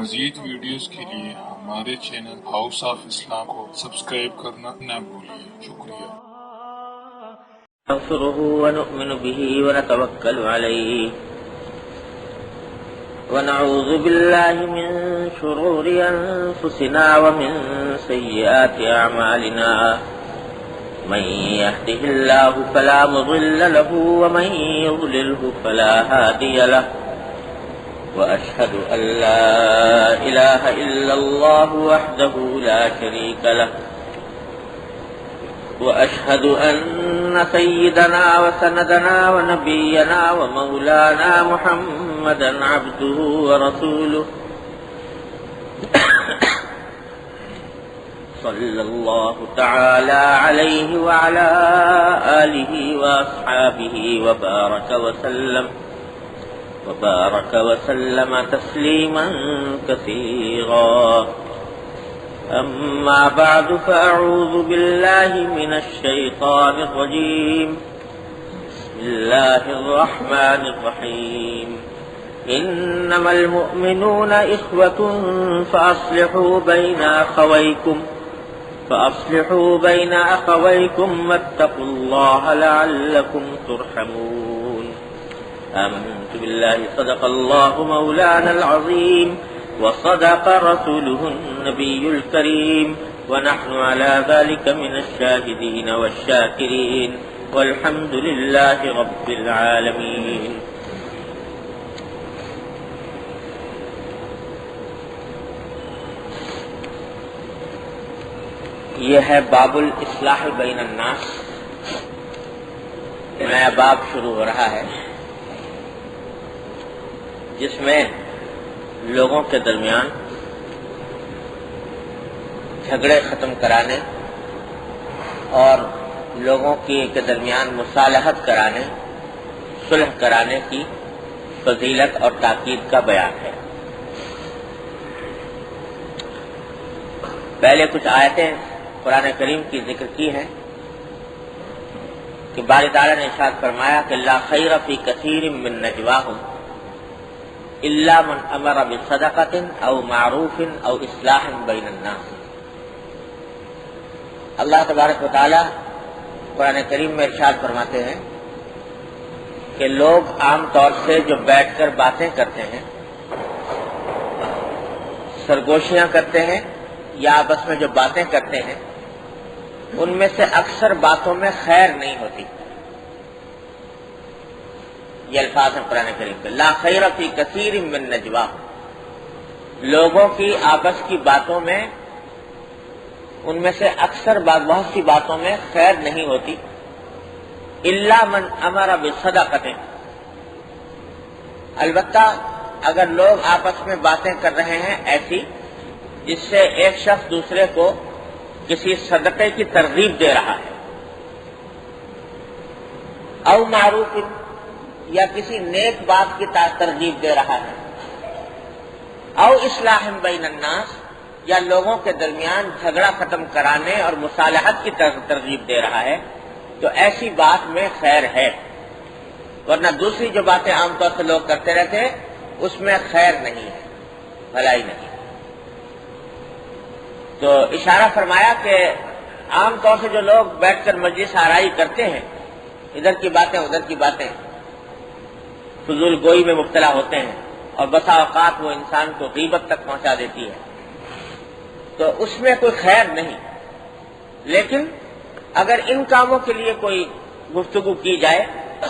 مزید ویڈیوز کے لیے ہمارے چینل ہاؤس آف اسلام کو سبسکرائب کرنا نہ بھولیے۔ شکریہ۔ نغفره ونؤمن به ونتوکل علیہ ونعوذ باللہ من شرور انفسنا ومن سیئات اعمالنا من يهده الله فلا مضل له ومن يضلله فلا هادي له وأشهد أن لا إله إلا الله وحده لا شريك له وأشهد أن سيدنا وسندنا ونبينا ومولانا محمدا عبده ورسوله صلى الله تعالى عليه وعلى آله وأصحابه وبارك وسلم تسليما كثيرا. أما بعد فأعوذ بالله من الشيطان الرجيم. بسم الله الرحمن الرحيم. إنما المؤمنون إخوة فأصلحوا بين أخويكم واتقوا الله لعلكم ترحمون. آمنت بالله صدق الله مولانا العظيم وصدق رسوله النبي الكريم ونحن على ذلك من الشاهدين والشاكرين والحمد لله رب العالمين. یہ ہے باب الاصلاح بین الناس. نیا باب شروع ہو رہا ہے جس میں لوگوں کے درمیان جھگڑے ختم کرانے اور لوگوں کے درمیان مصالحت کرانے، صلح کرانے کی فضیلت اور تاکید کا بیان ہے. پہلے کچھ آیتیں قرآن کریم کی ذکر کی ہیں کہ باری تعالیٰ نے ارشاد فرمایا کہ لا خیر فی کثیر من نجواہم الا من امر بصدقۃ او معروف او اصلاح بین الناس. اللہ تبارک و تعالی قرآن کریم میں ارشاد فرماتے ہیں کہ لوگ عام طور سے جو بیٹھ کر باتیں کرتے ہیں، سرگوشیاں کرتے ہیں یا آپس میں جو باتیں کرتے ہیں، ان میں سے اکثر باتوں میں خیر نہیں ہوتی. یہ الفاظ ہیں قرآن کریم کے. لا خیر فی کثیر من نجوا، لوگوں کی آپس کی باتوں میں ان میں سے اکثر بہت سی باتوں میں خیر نہیں ہوتی. الا من امر بصدقۃ، البتہ اگر لوگ آپس میں باتیں کر رہے ہیں ایسی جس سے ایک شخص دوسرے کو کسی صدقے کی ترغیب دے رہا ہے، او معروف یا کسی نیک بات کی ترغیب دے رہا ہے، او اصلاح بین الناس یا لوگوں کے درمیان جھگڑا ختم کرانے اور مصالحت کی ترغیب دے رہا ہے، تو ایسی بات میں خیر ہے. ورنہ دوسری جو باتیں عام طور سے لوگ کرتے رہتے ہیں اس میں خیر نہیں ہے، بھلائی نہیں. تو اشارہ فرمایا کہ عام طور سے جو لوگ بیٹھ کر مجلس آرائی کرتے ہیں، ادھر کی باتیں ادھر کی باتیں، فضول گوئی میں مبتلا ہوتے ہیں اور بسا اوقات وہ انسان کو غیبت تک پہنچا دیتی ہے، تو اس میں کوئی خیر نہیں. لیکن اگر ان کاموں کے لیے کوئی گفتگو کی جائے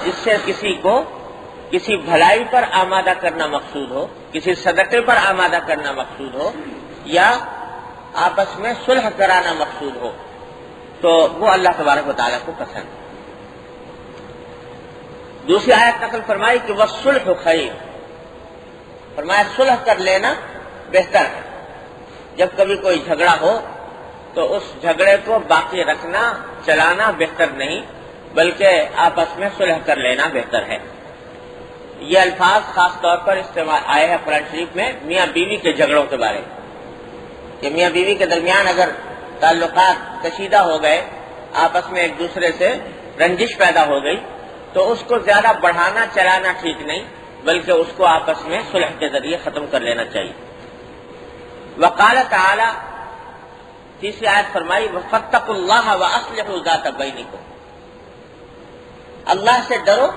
جس سے کسی کو کسی بھلائی پر آمادہ کرنا مقصود ہو، کسی صدقے پر آمادہ کرنا مقصود ہو، یا آپس میں صلح کرانا مقصود ہو، تو وہ اللہ تبارک و تعالیٰ کو پسند ہے. دوسری آیت نقل فرمائی کہ والصلح خیر، فرمایا صلح کر لینا بہتر ہے. جب کبھی کوئی جھگڑا ہو تو اس جھگڑے کو باقی رکھنا، چلانا بہتر نہیں، بلکہ آپس میں صلح کر لینا بہتر ہے. یہ الفاظ خاص طور پر استعمال آئے ہیں قرآن شریف میں میاں بیوی کے جھگڑوں کے بارے میں، کہ میاں بیوی کے درمیان اگر تعلقات کشیدہ ہو گئے، آپس میں ایک دوسرے سے رنجش پیدا ہو گئی، تو اس کو زیادہ بڑھانا چلانا ٹھیک نہیں، بلکہ اس کو آپس میں صلح کے ذریعے ختم کر لینا چاہیے. وقال تعالی تیسری آیت فرمائی فاتقوا اللہ واصلحوا ذات بینکم، اللہ سے ڈرو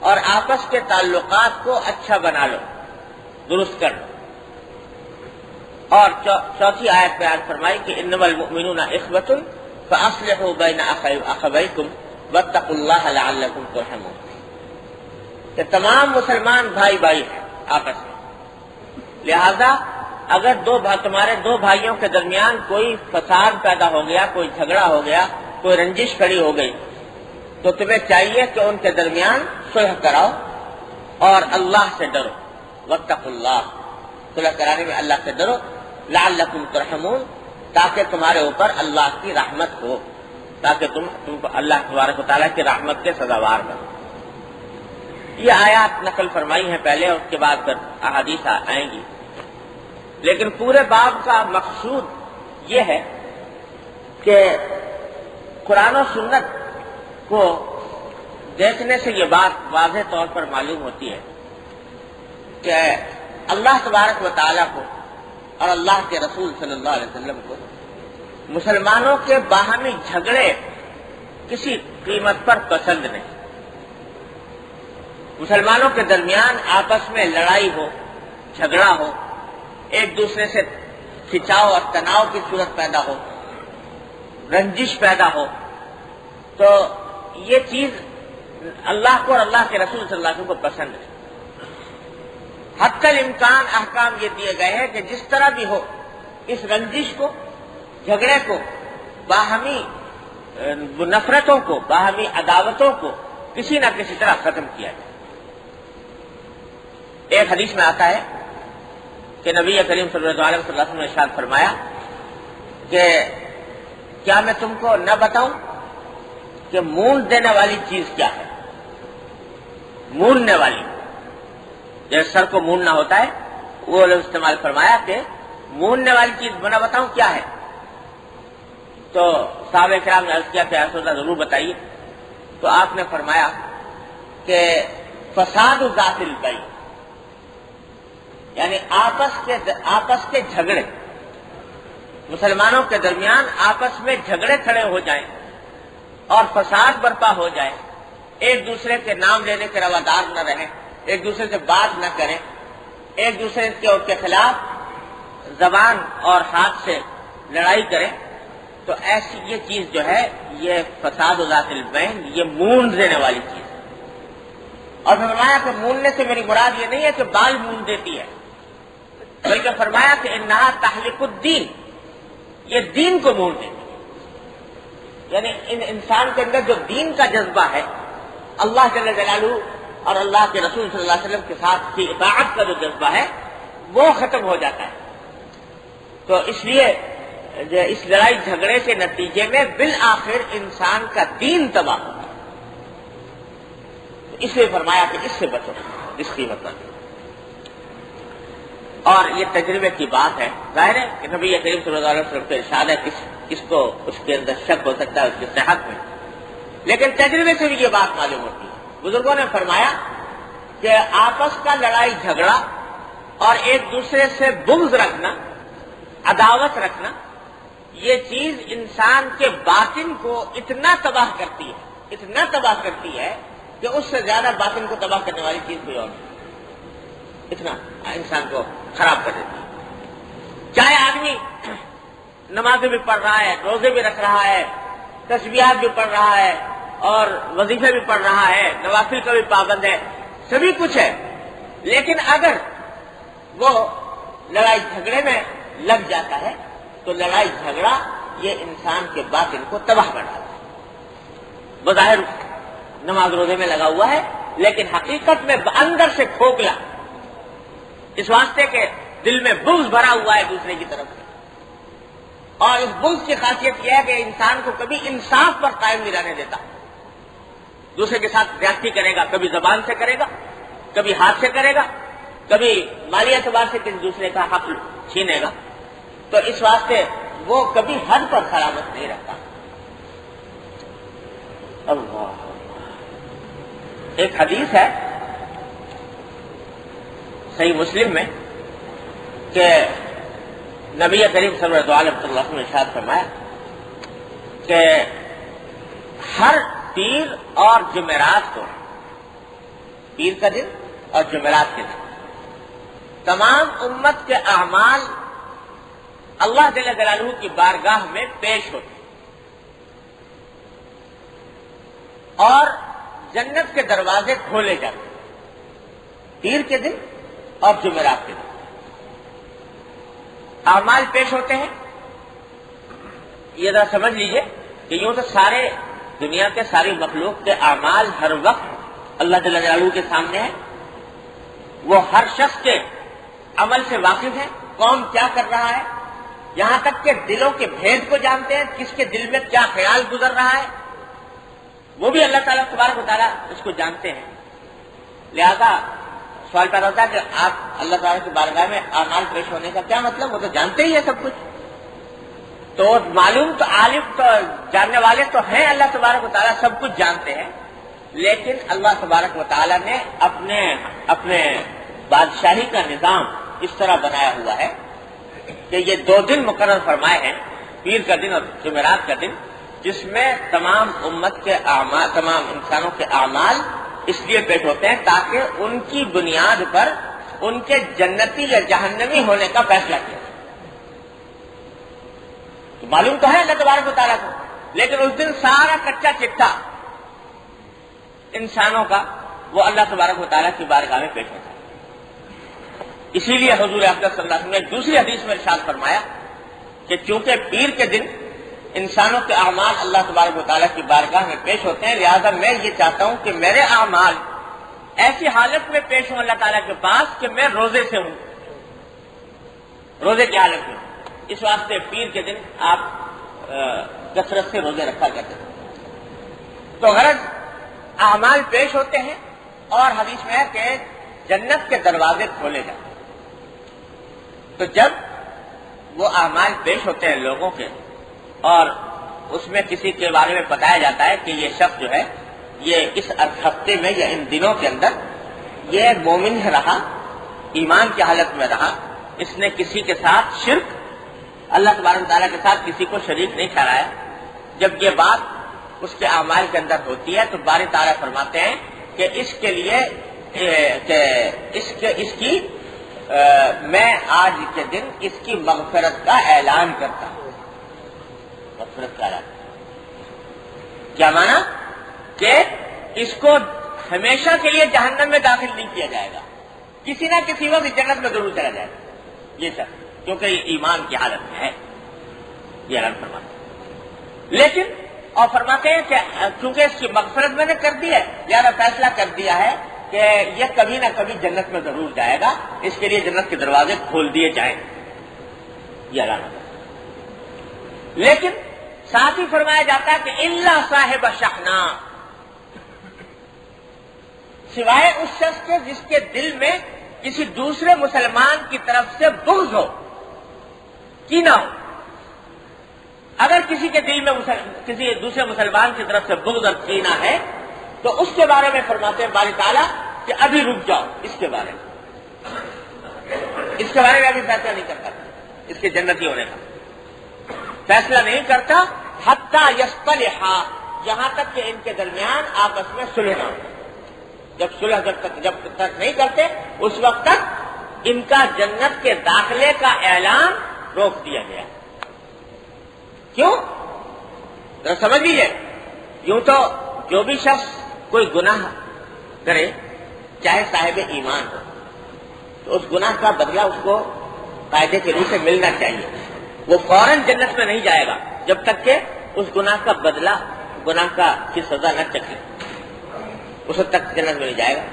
اور آپس کے تعلقات کو اچھا بنا لو، درست کر لو۔ اور چوتھی آیت بیان فرمائی کہ انما المؤمنون اخوۃ فاصلحوا بین اخویکم واتقوا اللہ لعلکم ترحمون، کہ تمام مسلمان بھائی بھائی ہیں آپس میں، لہذا اگر تمہارے دو بھائیوں کے درمیان کوئی فساد پیدا ہو گیا، کوئی جھگڑا ہو گیا، کوئی رنجش کھڑی ہو گئی، تو تمہیں چاہیے کہ ان کے درمیان صلح کراؤ اور اللہ سے ڈرو، واتقوا اللہ، صلح کرانے میں اللہ سے ڈرو، لعلکم ترحمون، تاکہ تمہارے اوپر اللہ کی رحمت ہو، تاکہ تم کو اللہ تبارک و تعالیٰ کی رحمت کے سزاوار بنو۔ یہ آیات نقل فرمائی ہیں پہلے، اور اس کے بعد پھر احادیث آئیں گی، لیکن پورے باب کا مقصود یہ ہے کہ قرآن و سنت کو دیکھنے سے یہ بات واضح طور پر معلوم ہوتی ہے کہ اللہ تبارک و تعالیٰ کو اور اللہ کے رسول صلی اللہ علیہ وسلم کو مسلمانوں کے باہمی جھگڑے کسی قیمت پر پسند نہیں۔ مسلمانوں کے درمیان آپس میں لڑائی ہو، جھگڑا ہو، ایک دوسرے سے کھچاؤ اور تناؤ کی صورت پیدا ہو، رنجش پیدا ہو، تو یہ چیز اللہ کو اور اللہ کے رسول صلی اللہ علیہ وسلم کو پسند ہے۔ حتی الامکان احکام یہ دیے گئے ہیں کہ جس طرح بھی ہو اس رنجش کو، جھگڑے کو، باہمی نفرتوں کو، باہمی عداوتوں کو کسی نہ کسی طرح ختم کیا جائے۔ ایک حدیث میں آتا ہے کہ نبی کریم صلی اللہ علیہ وسلم نے ارشاد فرمایا کہ کیا میں تم کو نہ بتاؤں کہ مون دینے والی چیز کیا ہے؟ موننے والی، جیسے سر کو موننا ہوتا ہے، وہ استعمال فرمایا کہ موننے والی چیز میں نہ بتاؤں کیا ہے؟ تو صحابہ کرام نے عرض کیا کہ یا رسول اللہ ضرور بتائیے۔ تو آپ نے فرمایا کہ فساد ذات البین، یعنی آپس کے جھگڑے، مسلمانوں کے درمیان آپس میں جھگڑے کھڑے ہو جائیں اور فساد برپا ہو جائے، ایک دوسرے کے نام لینے کے روادار نہ رہیں، ایک دوسرے سے بات نہ کریں، ایک دوسرے کے خلاف زبان اور ہاتھ سے لڑائی کریں، تو ایسی یہ چیز جو ہے یہ فساد ذات البین، یہ مون دینے والی چیز ہے۔ اور فرمایا کہ موننے سے میری مراد یہ نہیں ہے کہ بال مون دیتی ہے، بلکہ فرمایا کہ انہا تحلق الدین، یہ دین کو مون دیتی ہے۔ یعنی انسان کے اندر جو دین کا جذبہ ہے، اللہ جل جلالہ اور اللہ کے رسول صلی اللہ علیہ وسلم کے ساتھ کی اطاعت کا جو جذبہ ہے وہ ختم ہو جاتا ہے۔ تو اس لیے اس لڑائی جھگڑے کے نتیجے میں بالآخر انسان کا دین تباہ ہوتا ہے۔ اس لیے فرمایا کہ اس سے بچو، اس قیمت پر۔ اور یہ تجربے کی بات ہے، ظاہر ہے کہ نبی کریم صلی اللہ علیہ وسلم کا ارشاد ہے، کس کو اس کے اندر شک ہو سکتا ہے اس کی صحت میں، لیکن تجربے سے بھی یہ بات معلوم ہوتی ہے۔ بزرگوں نے فرمایا کہ آپس کا لڑائی جھگڑا اور ایک دوسرے سے بغض رکھنا، عداوت رکھنا، یہ چیز انسان کے باطن کو اتنا تباہ کرتی ہے کہ اس سے زیادہ باطن کو تباہ کرنے والی چیز کوئی اور نہیں، اتنا انسان کو خراب کر دیتی ہے۔ چاہے آدمی نمازیں بھی پڑھ رہا ہے، روزے بھی رکھ رہا ہے، تسبیحات بھی پڑھ رہا ہے اور وظیفے بھی پڑھ رہا ہے، نوافل کا بھی پابند ہے، سبھی کچھ ہے، لیکن اگر وہ لڑائی جھگڑے میں لگ جاتا ہے تو لڑائی جھگڑا یہ انسان کے باطن کو تباہ کر ڈالتا ہے۔ بظاہر نماز روزے میں لگا ہوا ہے، لیکن حقیقت میں اندر سے کھوکھلا، اس واسطے کہ دل میں بغض بھرا ہوا ہے دوسرے کی طرف سے۔ اور اس بغض کی خاصیت یہ ہے کہ انسان کو کبھی انصاف پر قائم نہیں رہنے دیتا، دوسرے کے ساتھ زیادتی کرے گا، کبھی زبان سے کرے گا، کبھی ہاتھ سے کرے گا، کبھی مالی اعتبار سے کسی دوسرے کا حق چھینے گا، تو اس واسطے وہ کبھی حد پر سلامت نہیں رہتا۔ اللہ، ایک حدیث ہے صحیح مسلم میں کہ نبی کریم صلی اللہ علیہ وسلم نے ارشاد فرمایا کہ ہر پیر اور جمعرات کو، پیر کا دن اور جمعرات کے دن، تمام امت کے اعمال اللہ جل جلالہ کی بارگاہ میں پیش ہوتے ہیں اور جنت کے دروازے کھولے جاتے ہیں، پیر کے دن اور جمعرات کے دن اعمال پیش ہوتے ہیں۔ یہ ذرا سمجھ لیجئے کہ یوں تو سارے دنیا کے ساری مخلوق کے اعمال ہر وقت اللہ جل جلالہ کے سامنے ہیں، وہ ہر شخص کے عمل سے واقف ہے، کون کیا کر رہا ہے، یہاں تک کہ دلوں کے بھید کو جانتے ہیں، کس کے دل میں کیا خیال گزر رہا ہے وہ بھی اللہ تعالیٰ تبارک و تعالیٰ اس کو جانتے ہیں۔ لہذا سوال پیدا ہوتا ہے کہ آپ اللہ تعالیٰ کی بارگاہ میں اعمال پیش ہونے کا کیا مطلب، وہ تو جانتے ہی ہے سب کچھ، تو معلوم تو عالم تو جاننے والے تو ہیں، اللہ تبارک و تعالیٰ سب کچھ جانتے ہیں، لیکن اللہ تبارک و تعالیٰ نے اپنے بادشاہی کا نظام اس طرح بنایا ہوا ہے کہ یہ 2 دن مقرر فرمائے ہیں، پیر کا دن اور جمعرات کا دن، جس میں تمام امت کے اعمال، تمام انسانوں کے اعمال اس لیے پیش ہوتے ہیں تاکہ ان کی بنیاد پر ان کے جنتی یا جہنمی ہونے کا فیصلہ کیا جائے۔ تو معلوم تو ہے اللہ تبارک و تعالیٰ کو، لیکن اس دن سارا کچا چٹا انسانوں کا وہ اللہ تبارک و تعالیٰ کی بارگاہ میں پیش ہوتا ہے۔ اسی لیے حضور اقدس صلی اللہ علیہ وسلم نے دوسری حدیث میں ارشاد فرمایا کہ چونکہ پیر کے دن انسانوں کے اعمال اللہ تبارک و تعالیٰ کی بارگاہ میں پیش ہوتے ہیں، لہذا میں یہ چاہتا ہوں کہ میرے اعمال ایسی حالت میں پیش ہوں اللہ تعالیٰ کے پاس کہ میں روزے سے ہوں، روزے کی حالت میں ہوں۔ اس واسطے پیر کے دن آپ کثرت سے روزے رکھا کرتے ہیں۔ تو غرض اعمال پیش ہوتے ہیں اور حدیث میں ہے کہ جنت کے دروازے کھولے جاتے ہیں۔ تو جب وہ اعمال پیش ہوتے ہیں لوگوں کے اور اس میں کسی کے بارے میں بتایا جاتا ہے کہ یہ شخص جو ہے یہ اس ہفتے میں یا ان دنوں کے اندر یہ مومن رہا، ایمان کی حالت میں رہا، اس نے کسی کے ساتھ شرک، اللہ تبارک تعالیٰ کے ساتھ کسی کو شریک نہیں ٹھہرایا، جب یہ بات اس کے اعمال کے اندر ہوتی ہے تو باری تعالیٰ فرماتے ہیں کہ اس کے لیے میں آج کے دن اس کی مغفرت کا اعلان کرتا ہوں۔ مغفرت کا اعلان کیا مانا کہ اس کو ہمیشہ کے لیے جہنم میں داخل نہیں کیا جائے گا، کسی نہ کسی وقت جنت میں ضرور چلا جائے گا یہ سب، کیونکہ یہ ایمان کی حالت میں ہے، یہ اعلان فرماتے ہیں۔ لیکن اور فرماتے ہیں کہ کیونکہ اس کی مغفرت میں نے کر دی ہے لہذا فیصلہ کر دیا ہے کہ یہ کبھی نہ کبھی جنت میں ضرور جائے گا، اس کے لیے جنت کے دروازے کھول دیے جائیں، یہ اعلان ہوتا ہے۔ لیکن ساتھ ہی فرمایا جاتا ہے کہ الا صاحب شحنا، سوائے اس شخص کے جس کے دل میں کسی دوسرے مسلمان کی طرف سے بغض ہو، کینہ ہو۔ اگر کسی کے دل میں کسی دوسرے مسلمان کی طرف سے بغض اور کینہ ہے تو اس کے بارے میں فرماتے ہیں باری تعالیٰ کہ ابھی رک جاؤ، اس کے بارے میں ابھی فیصلہ نہیں کرتا، اس کے جنتی ہونے کا فیصلہ نہیں کرتا، حتی یصطلحا، یہاں تک کہ ان کے درمیان آپس میں صلح نہ ہو۔ جب تک نہیں کرتے اس وقت تک ان کا جنت کے داخلے کا اعلان روک دیا گیا۔ کیوں؟ ذرا سمجھ لیجیے، یوں تو جو بھی شخص کوئی گناہ کرے چاہے صاحب ایمان ہو تو اس گناہ کا بدلہ اس کو قاعدے کے روح سے ملنا چاہیے، وہ فوراً جنت میں نہیں جائے گا جب تک کہ اس گناہ کا بدلہ، گناہ کی سزا نہ چکے، اس وقت تک جنت میں نہیں جائے گا۔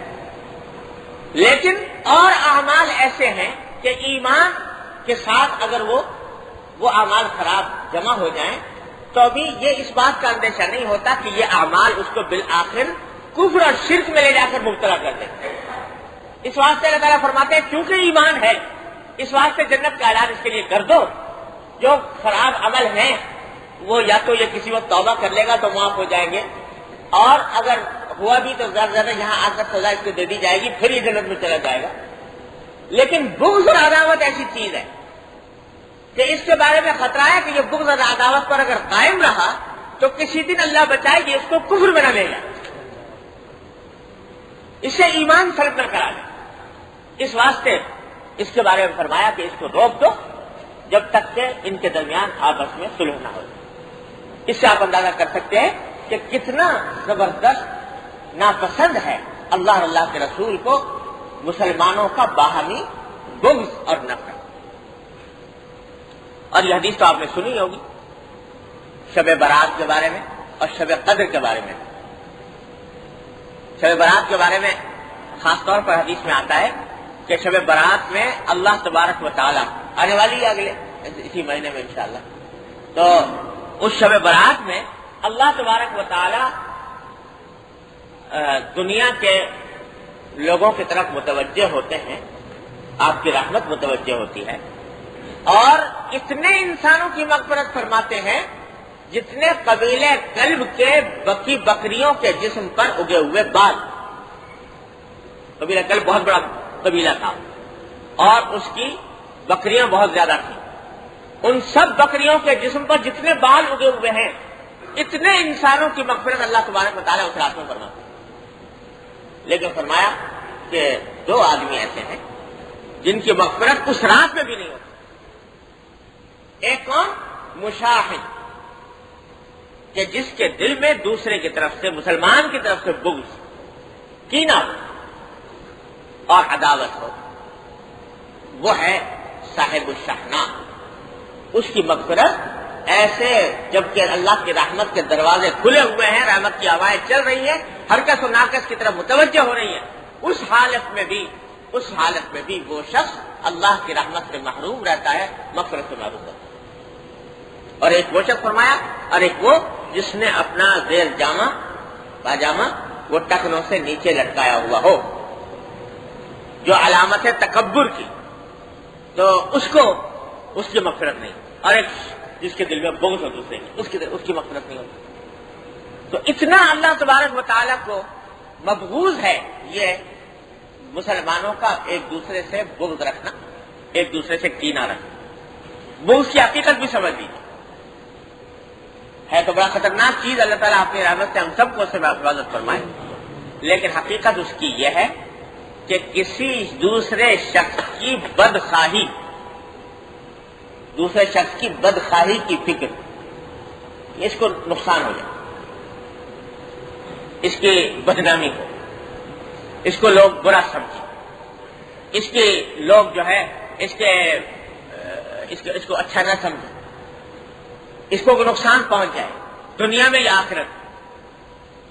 لیکن اور اعمال ایسے ہیں کہ ایمان کے ساتھ اگر وہ اعمال خراب جمع ہو جائیں تو ابھی یہ اس بات کا اندیشہ نہیں ہوتا کہ یہ اعمال اس کو بالآخر کفر اور شرک میں لے جا کر مبتلا کر دیں۔ اس واسطے اللہ تعالیٰ فرماتے ہیں کیونکہ ایمان ہے اس واسطے جنت کا اعلان اس کے لیے کر دو، جو خراب عمل ہیں وہ یا تو یہ کسی وقت توبہ کر لے گا تو معاف ہو جائیں گے، اور اگر ہوا بھی تو زیادہ یہاں آ کر سزا اس کو دے دی جائے گی، پھر یہ جنت میں چلا جائے گا۔ لیکن بغض اور عداوت ایسی چیز ہے کہ اس کے بارے میں خطرہ ہے کہ یہ بغض اور عداوت پر اگر قائم رہا تو کسی دن اللہ بچائے کہ اس کو کفر میں نہ لے جائے، اسے ایمان سلب نہ کرا دے۔ اس واسطے اس کے بارے میں فرمایا کہ اس کو روک دو جب تک کہ ان کے درمیان آپس میں صلح نہ ہو۔ اس سے آپ اندازہ کر سکتے ہیں کہ کتنا زبردست ناپسند ہے اللہ اور اللہ کے رسول کو مسلمانوں کا باہمی بغض اور نفرت۔ اور یہ حدیث تو آپ نے سنی ہوگی شب برات کے بارے میں اور شب قدر کے بارے میں۔ شب برات کے بارے میں خاص طور پر حدیث میں آتا ہے کہ شب برات میں اللہ تبارک و تعالی آنے والی ہے اگلے اسی مہینے میں انشاءاللہ، تو اس شب برات میں اللہ تبارک و تعالی دنیا کے لوگوں کی طرف متوجہ ہوتے ہیں، آپ کی رحمت متوجہ ہوتی ہے، اور اتنے انسانوں کی مغفرت فرماتے ہیں جتنے قبیلے کلب کے بکریوں کے جسم پر اگے ہوئے بال۔ قبیلہ کلب بہت بڑا قبیلہ تھا اور اس کی بکریاں بہت زیادہ تھیں، ان سب بکریوں کے جسم پر جتنے بال اگے ہوئے ہیں اتنے انسانوں کی مغفرت اللہ تبارک و تعالیٰ اس رات میں فرماتے ہیں۔ لیکن فرمایا کہ 2 آدمی ایسے ہیں جن کی مغفرت اس رات میں بھی نہیں ہوتی۔ ایک کون؟ مشاحن، کہ جس کے دل میں دوسرے کی طرف سے، مسلمان کی طرف سے بغض، کینہ ہو اور عداوت ہو، وہ ہے صاحب الشحناء۔ اس کی مغفرت ایسے جبکہ اللہ کی رحمت کے دروازے کھلے ہوئے ہیں، رحمت کی ہوائیں چل رہی ہیں، ہرکس و ناکس کی طرف متوجہ ہو رہی ہے، اس حالت میں بھی وہ شخص اللہ کی رحمت سے محروم رہتا ہے، مغفرت سے محروم رہتا ہے۔ اور ایک وہ شخص فرمایا، اور ایک وہ جس نے اپنا زیر جامہ پاجامہ وہ ٹکنوں سے نیچے لٹکایا ہوا ہو، جو علامت ہے تکبر کی، تو اس کی مغفرت نہیں۔ اور ایک جس کے دل میں بغض ہو دوسرے کی، اس کی مغفرت نہیں ہوتی۔ تو اتنا اللہ تبارک و تعالیٰ کو مبغوض ہے یہ مسلمانوں کا ایک دوسرے سے بغض رکھنا، ایک دوسرے سے کینہ رکھنا۔ بغض کی حقیقت بھی سمجھ لیجیے، ہے تو بڑا خطرناک چیز، اللہ تعالیٰ اپنی رحمت سے ہم سب کو اس سے حفاظت فرمائے، لیکن حقیقت اس کی یہ ہے کہ کسی دوسرے شخص کی بدخواہی، دوسرے شخص کی بدخواہی کی فکر، اس کو نقصان ہو جائے، اس کی بدنامی ہو، اس کو لوگ برا سمجھیں، اس کے لوگ جو ہے اس کو اچھا نہ سمجھیں، اس کو نقصان پہنچ جائے دنیا میں یا آخرت۔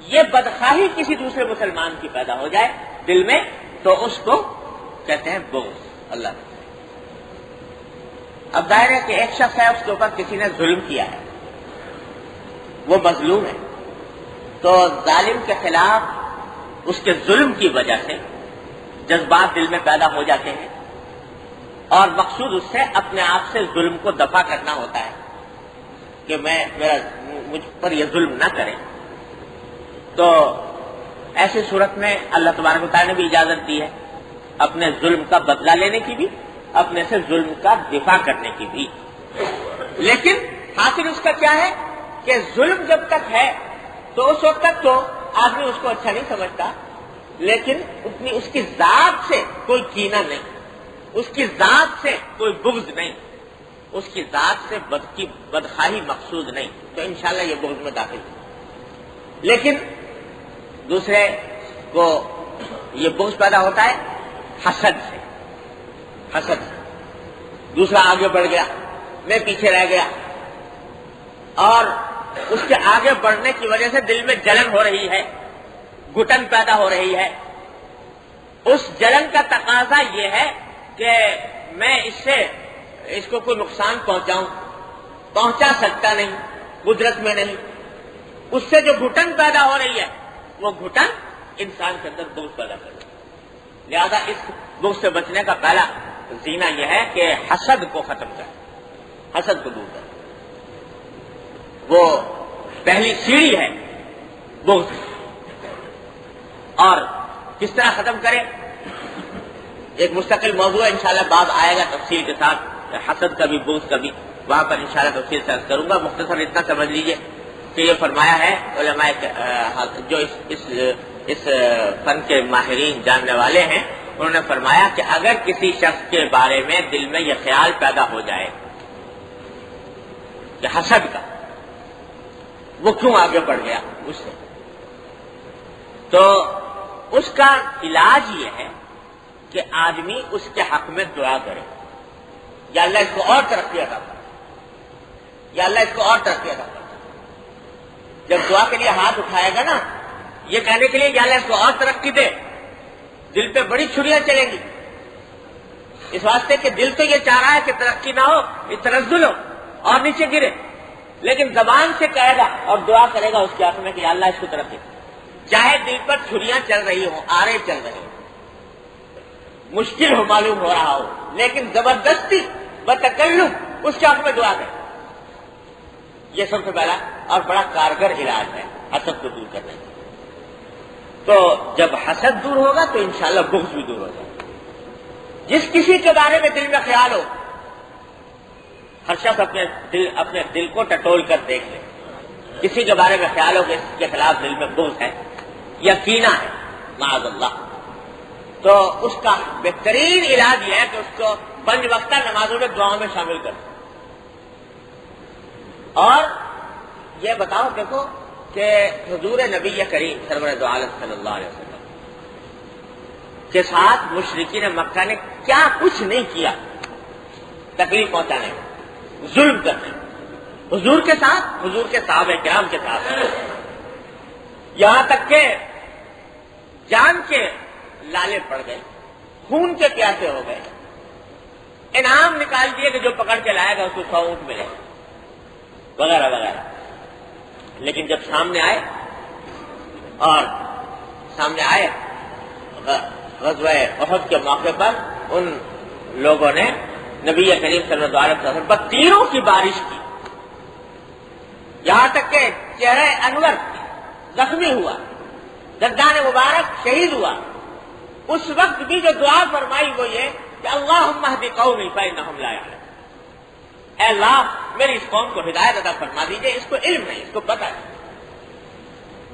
یہ بدخواہی کسی دوسرے مسلمان کی پیدا ہو جائے دل میں، تو اس کو کہتے ہیں بغض اللہ نے۔ اب ظاہر ہے کہ ایک شخص ہے، اس کے اوپر کسی نے ظلم کیا ہے، وہ مظلوم ہے، تو ظالم کے خلاف اس کے ظلم کی وجہ سے جذبات دل میں پیدا ہو جاتے ہیں، اور مقصود اس سے اپنے آپ سے ظلم کو دفع کرنا ہوتا ہے کہ مجھ پر یہ ظلم نہ کرے۔ تو ایسی صورت میں اللہ تبارک و تعالیٰ نے بھی اجازت دی ہے اپنے ظلم کا بدلہ لینے کی بھی، اپنے سے ظلم کا دفاع کرنے کی بھی۔ لیکن حاصل اس کا کیا ہے کہ ظلم جب تک ہے تو اس وقت تک تو آدمی اس کو اچھا نہیں سمجھتا، لیکن اس کی ذات سے کوئی کینہ نہیں، اس کی ذات سے کوئی بغض نہیں، اس کی ذات سے بدخواہی مقصود نہیں، تو انشاءاللہ یہ بغض میں داخل ہے۔ لیکن دوسرے کو یہ بغض پیدا ہوتا ہے حسد سے، دوسرا آگے بڑھ گیا، میں پیچھے رہ گیا، اور اس کے آگے بڑھنے کی وجہ سے دل میں جلن ہو رہی ہے، گھٹن پیدا ہو رہی ہے۔ اس جلن کا تقاضا یہ ہے کہ میں اس کو کوئی نقصان پہنچا سکتا نہیں، قدرت میں نہیں۔ اس سے جو گھٹن پیدا ہو رہی ہے وہ گھٹن انسان کے اندر بغض پیدا کر رہی ہے۔ لہذا اس بغض سے بچنے کا پہلا زینہ یہ ہے کہ حسد کو ختم کرے، حسد کو دور کرے۔ وہ پہلی سیڑھی ہے بغض، اور کس طرح ختم کرے ایک مستقل موضوع ہے، انشاءاللہ بعد آئے گا تفصیل کے ساتھ حسد کا بھی بغض کا بھی وہاں پر انشاءاللہ تفصیل سے عرض کروں گا. مختصر اتنا سمجھ لیجئے کہ یہ فرمایا ہے علماء جو اس فن کے ماہرین جاننے والے ہیں، انہوں نے فرمایا کہ اگر کسی شخص کے بارے میں دل میں یہ خیال پیدا ہو جائے کہ حسد کا، وہ کیوں آگے بڑھ گیا اس سے، تو اس کا علاج یہ ہے کہ آدمی اس کے حق میں دعا کرے، یا اللہ اس کو اور ترقی عطا کرے، یا اللہ اس کو اور ترقی عطا کرے. جب دعا کے لیے ہاتھ اٹھائے گا نا، یہ کہنے کے لیے یا اللہ اس کو اور ترقی دے، دل پہ بڑی چھریاں چلیں گی، اس واسطے کہ دل تو یہ چاہ رہا ہے کہ ترقی نہ ہو، یہ تنزل ہو اور نیچے گرے، لیکن زبان سے کہے گا اور دعا کرے گا اس کے حق میں کہ یا اللہ اس کو ترقی دے. چاہے دل پر چھریاں چل رہی ہوں، آرے چل رہے ہوں، مشکل ہو معلوم ہو رہا ہو، لیکن زبردستی بتکلم اس کے حق میں دعا کرے. یہ سب سے پہلا اور بڑا کارگر علاج ہے حسد کو دور کرنے کا. تو جب حسد دور ہوگا تو انشاءاللہ بغض بھی دور ہو جائے گا. جس کسی کے بارے میں دل میں خیال ہو، ہر شخص اپنے دل کو ٹٹول کر دیکھ لے. کسی کے بارے میں خیال ہو کہ اس کے خلاف دل میں بغض ہے یا کینہ ہے معاذ اللہ، تو اس کا بہترین علاج یہ ہے کہ اس کو 5 وقتہ نمازوں میں دعاؤں میں شامل کر. اور یہ بتاؤ دیکھو کہ حضور نبی کریم سرور دو عالم صلی اللہ علیہ وسلم کے ساتھ مشرکین مکہ نے کیا کچھ نہیں کیا تکلیف پہنچانے میں، ظلم کرنے میں. حضور کے ساتھ، حضور کے صحابہ کرام کے ساتھ، یہاں تک کہ جان کے لالے پڑ گئے، خون کے پیاسے ہو گئے، انعام نکال دیے کہ جو پکڑ کے لائے گا اس کو 100 اونٹ ملے وغیرہ وغیرہ. لیکن جب سامنے آئے غزوہ احد کے موقع پر ان لوگوں نے نبی کریم صلی اللہ علیہ وسلم پر تیروں کی بارش کی، یہاں تک کہ چہرہ انور زخمی ہوا، دندان مبارک شہید ہوا. اس وقت بھی جو دعا فرمائی وہ یہ کہ اللہم اہد قومی فانہم لا یعلمون، اے اللہ میری اس قوم کو ہدایت عطا فرما دیجئے، اس کو علم نہیں، اس کو پتہ نہیں،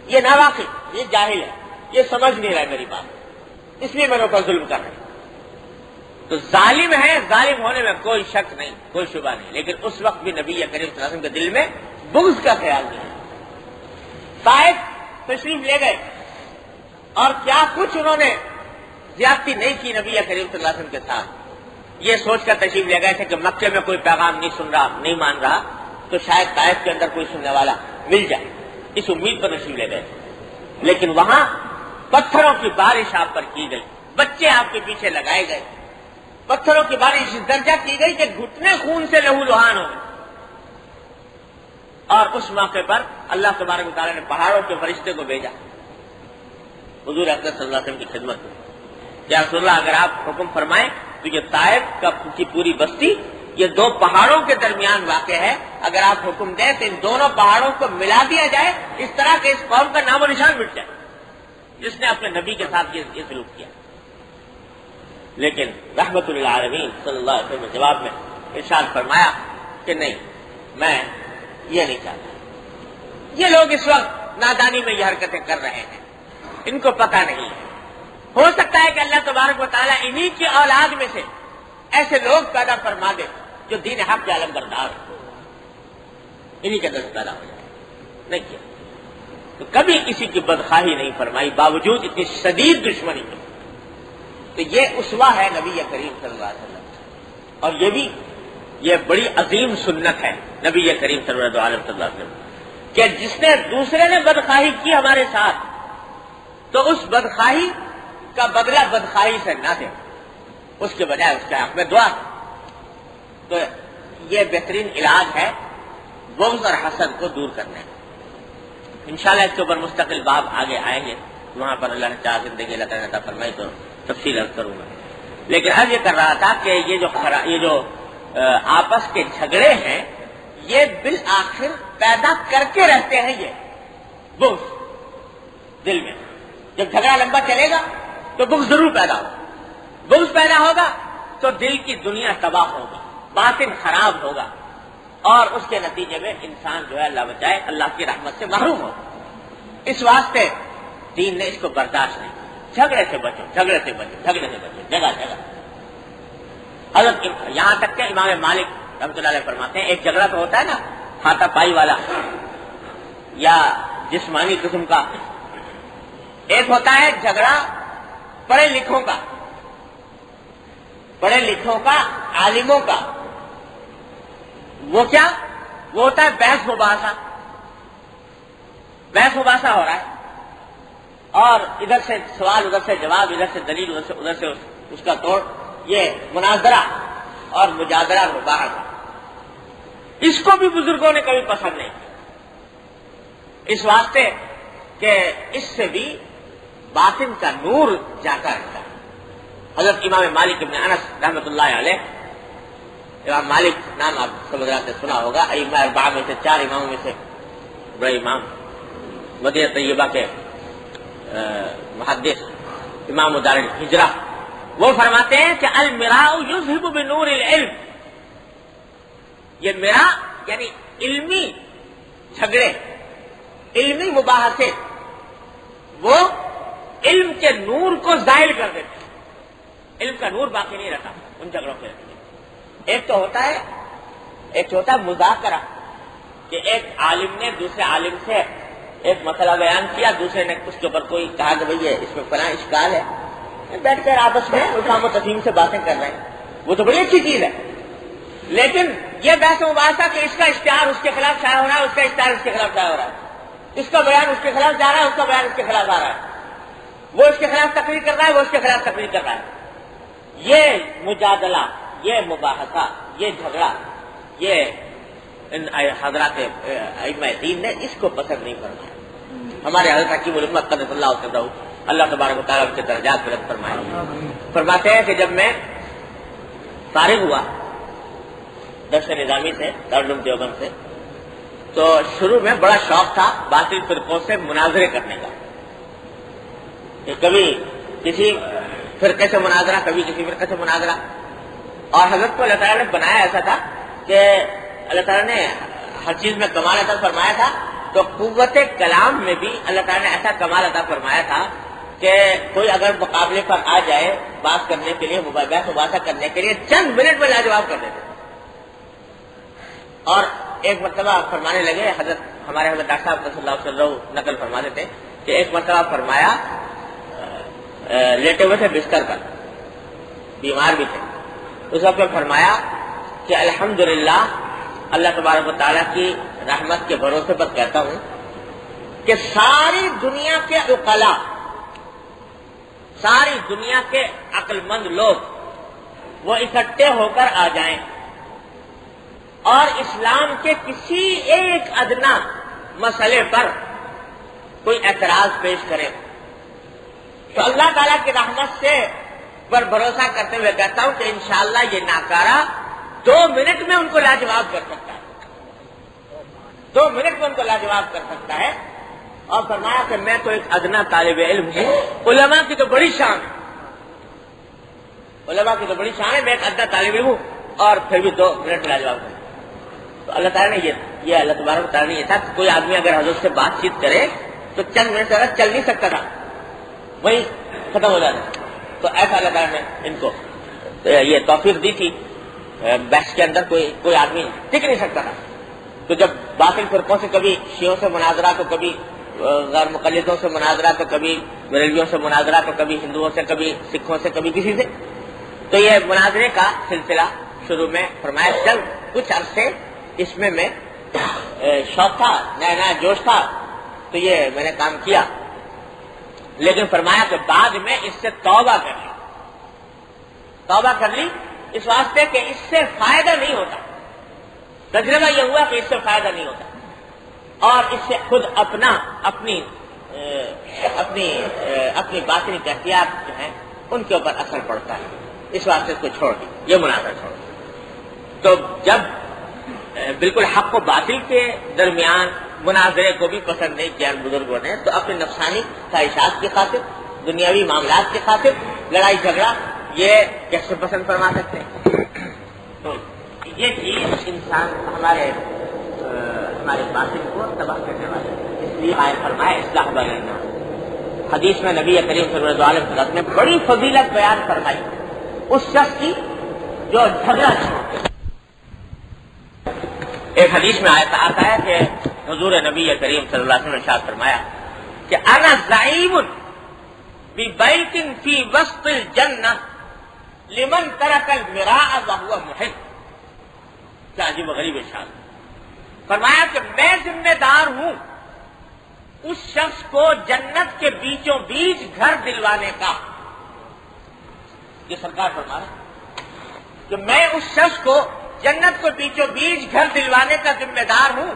یہ ناواقف، یہ جاہل ہے، یہ سمجھ نہیں رہا میری بات، اس لیے میرے اوپر ظلم کر رہے ہیں. تو ظالم ہے، ظالم ہونے میں کوئی شک نہیں، کوئی شبہ نہیں، لیکن اس وقت بھی نبی کریم صلی اللہ علیہ وسلم کے دل میں بغض کا خیال نہیں ہے. طائف تشریف لے گئے اور کیا کچھ انہوں نے زیادتی نہیں کی نبی کریم صلی اللہ علیہ وسلم کے ساتھ، یہ سوچ کر تشریف لے گئے تھے کہ مکے میں کوئی پیغام نہیں سن رہا، نہیں مان رہا، تو شاید طائف کے اندر کوئی سننے والا مل جائے، اس امید پر تشریف لے گئے. لیکن وہاں پتھروں کی بارش آپ پر کی گئی، بچے آپ کے پیچھے لگائے گئے، پتھروں کی بارش اس درجہ کی گئی کہ گھٹنے خون سے لہو لہان ہو گئے. اور اس موقع پر اللہ تبارک و تعالیٰ نے پہاڑوں کے فرشتے کو بھیجا حضور اکرم صلی اللہ علیہ وسلم کی خدمت میں. یا رسول اللہ اگر آپ حکم فرمائیں تو یہ طائف کی پوری بستی یہ 2 پہاڑوں کے درمیان واقع ہے، اگر آپ حکم دیں تو ان دونوں پہاڑوں کو ملا دیا جائے اس طرح کہ اس قوم کا نام و نشان مٹ جائے جس نے اپنے نبی کے ساتھ یہ سلوک کیا. لیکن رحمت للعالمین صلی اللہ علیہ وسلم نے جواب میں ارشاد فرمایا کہ نہیں، میں یہ نہیں چاہتا. یہ لوگ اس وقت نادانی میں یہ حرکتیں کر رہے ہیں، ان کو پتہ نہیں ہے. ہو سکتا ہے کہ اللہ تبارک و تعالیٰ انہی کی اولاد میں سے ایسے لوگ پیدا فرما دے جو دین حق کے علم بردار ہو، انہی کے اندر پیدا ہو جائے. نہیں کیا تو کبھی کسی کی بدخواہی نہیں فرمائی باوجود اتنی شدید دشمنی کے. تو یہ اسوہ ہے نبی کریم صلی اللہ علیہ وسلم، اور یہ بڑی عظیم سنت ہے نبی کریم صلی اللہ علیہ وسلم کہ جس نے دوسرے نے بدخواہی کی ہمارے ساتھ تو اس بدخواہی کا بدلہ بدخواہی سے نہ دیں، اس کے بجائے اس کے حق میں دعا. تو یہ بہترین علاج ہے بغض اور حسد کو دور کرنے کا. انشاءاللہ اس کے اوپر مستقل باب آگے آئیں گے، وہاں پر اللہ نے چاہ زندگی اللہ تعالیٰ عطا فرمائی تو تفصیل عرض کروں گا. لیکن عرض یہ کر رہا تھا کہ یہ جو آپس کے جھگڑے ہیں یہ بالآخر پیدا کرتے رہتے ہیں یہ بغض دل میں. جب جھگڑا لمبا چلے گا تو بغض ضرور پیدا ہوگا، بغض پیدا ہوگا تو دل کی دنیا تباہ ہوگی، باطن خراب ہوگا اور اس کے نتیجے میں انسان جو ہے اللہ بچائے اللہ کی رحمت سے محروم ہوگا. اس واسطے دین نے اس کو برداشت نہیں کیا. جھگڑے سے بچو، جھگڑے سے بچو، جھگڑے سے بچو، جگہ جگہ. حضرت یہاں تک کہ امام مالک رحمۃ اللہ علیہ فرماتے ہیں ایک جھگڑا تو ہوتا ہے نا ہاتھا پائی والا یا جسمانی قسم کا، ایک ہوتا ہے جھگڑا پڑھے لکھوں کا، پڑھے لکھوں کا، عالموں کا. وہ کیا؟ وہ ہوتا ہے بحث مباحثہ. بحث مباحثہ ہو رہا ہے اور ادھر سے سوال، ادھر سے جواب، ادھر سے دلیل، ادھر سے اس کا توڑ. یہ مناظرہ اور مجادلہ اور مباحثہ، اس کو بھی بزرگوں نے کبھی پسند نہیں کیا، اس واسطے کہ اس سے بھی باطن کا نور جاتا رہتا ہے. حضرت امام مالک ابن انس رحمۃ اللہ علیہ، امام مالک نام آپ سب حضرات نے سنا ہوگا، ائمہ اربعہ میں سے 4 اماموں میں سے بڑے امام، مدینہ طیبہ کے محدث، امام دار الہجرہ. وہ فرماتے ہیں کہ المراء یذہب بنور العلم. یہ مرا یعنی علمی جھگڑے، علمی مباحثے، وہ علم کے نور کو زائل کر دیتے ہیں. علم کا نور باقی نہیں رہتا ان جھگڑوں کے. ایک تو ہوتا ہے مذاکرہ، کہ ایک عالم نے دوسرے عالم سے ایک مسئلہ بیان کیا، دوسرے نے اس کے اوپر کوئی کہا کہ بھئی اس میں فلاں اشکال ہے، بیٹھ کر آپس میں الفام و تفہیم سے باتیں کر رہے ہیں، وہ تو بڑی اچھی چیز ہے. لیکن یہ بحث و مباحثہ کہ اس کا اشتہار اس کے خلاف شائع ہو رہا ہے، اس کا اشتہار اس کے خلاف شائع ہو رہا ہے، اس کا بیان اس کے خلاف جا رہا ہے، اس کا بیان اس کے خلاف آ رہا ہے، وہ اس کے خلاف تقریر کر رہا ہے، وہ اس کے خلاف تقریر کر رہا ہے. یہ مجادلہ، یہ مباحثہ، یہ جھگڑا، یہ ان حضرات ائمہ دین نے اس کو پسند نہیں فرمایا. ہمارے حضرت حکیم الامت قدس اللہ تعالیٰ، اللہ تبارک و تعالیٰ کے درجات بلند فرمائے، فرماتے ہیں کہ جب میں فارغ ہوا درس نظامی سے، دارالعلوم دیوبند سے، تو شروع میں بڑا شوق تھا باطل فرقوں سے مناظرے کرنے کا. کبھی کسی فرقے سے مناظرہ، کبھی کسی فرقے سے مناظرہ. اور حضرت کو اللہ تعالیٰ نے بنایا ایسا تھا کہ اللہ تعالیٰ نے ہر چیز میں کمال عطا فرمایا تھا، تو قوت کلام میں بھی اللہ تعالیٰ نے ایسا کمال عطا فرمایا تھا کہ کوئی اگر مقابلے پر آ جائے بات کرنے کے لیے، بحث مباحثہ کرنے کے لیے، چند منٹ میں لاجواب کر دیتے. اور ایک مرتبہ فرمانے لگے، ہمارے حضرت ڈاکٹر صاحب صلی اللہ علیہ وسلم نقل فرماتے تھے کہ ایک مرتبہ فرمایا، لیٹے ہوئے تھے بستر پر، بیمار بھی تھے، اس وقت میں فرمایا کہ الحمدللہ اللہ تبارک و تعالیٰ کی رحمت کے بھروسے پر کہتا ہوں کہ ساری دنیا کے عقلاء، ساری دنیا کے عقل مند لوگ وہ اکٹھے ہو کر آ جائیں اور اسلام کے کسی ایک ادنا مسئلے پر کوئی اعتراض پیش کرے، تو اللہ تعالیٰ کی رحمت سے پر بھروسہ کرتے ہوئے کہتا ہوں کہ انشاءاللہ یہ ناکارہ 2 منٹ میں ان کو لاجواب کر سکتا ہے، 2 منٹ میں ان کو لاجواب کر سکتا ہے. اور فرمایا کہ میں تو ایک ادنا طالب علم ہوں، علماء کی تو بڑی شان ہے، علماء کی تو بڑی شان ہے، میں ایک ادنا طالب علم ہوں اور پھر بھی 2 منٹ میں لاجواب کروں. تو اللہ تعالیٰ نے یہ اللہ تبارک و تعالیٰ نے یہ تھا کہ کوئی آدمی اگر حضرت سے بات چیت کرے تو چند منٹ سے چل نہیں سکتا تھا، وہی ختم ہو جاتا. تو ایسا اللہ تعالیٰ نے ان کو یہ توفیق دی تھی، بحث کے اندر کوئی آدمی ٹک نہیں سکتا تھا. تو جب باطل فرقوں سے کبھی شیعوں سے مناظرہ، تو کبھی غیر مقلدوں سے مناظرہ، تو کبھی بریلویوں سے مناظرہ، تو کبھی ہندوؤں سے، کبھی سکھوں سے، کبھی کسی سے، تو یہ مناظرے کا سلسلہ شروع میں فرمایا. چل کچھ عرصے اس میں شوق تھا، نیا نیا جوش تھا، تو یہ میں نے کام کیا. لیکن فرمایا کہ بعد میں اس سے توبہ کر لی، توبہ کر لی اس واسطے کہ اس سے فائدہ نہیں ہوتا. تجربہ یہ ہوا کہ اس سے فائدہ نہیں ہوتا، اور اس سے خود اپنی باطنی کیفیات جو ہیں ان کے اوپر اثر پڑتا ہے. اس واسطے اس کو چھوڑ دی، یہ مناظرہ چھوڑ دی. تو جب بالکل حق و باطل کے درمیان مناظرے کو بھی پسند نہیں کیا بزرگوں نے، تو اپنے نفسانی خواہشات کی خاطر، دنیاوی معاملات کی خاطر لڑائی جھگڑا یہ کیسے پسند فرما سکتے ہیں؟ یہ چیز انسان ہمارے باطن کو تباہ کرنے والی ہے. اس لیے آئے فرمائے اصلاح بیننا. حدیث میں نبی کریم صلی اللہ علیہ وسلم نے بڑی فضیلت بیان فرمائی اس شخص کی جو جھگڑا چھوڑتے. ایک حدیث میں آتا ہے کہ حضور نبی کریم صلی اللہ علیہ وسلم نے ارشاد فرمایا کہ انا زعیم ببیت فی وسط الجنہ لمن ترک المراء وهو محب. کیا عجیب و غریب ارشاد. فرمایا کہ میں ذمہ دار ہوں اس شخص کو جنت کے بیچوں بیچ گھر دلوانے کا. یہ سرکار فرما رہے ہیں کہ میں اس شخص کو جنت کے بیچوں بیچ گھر دلوانے کا ذمہ دار ہوں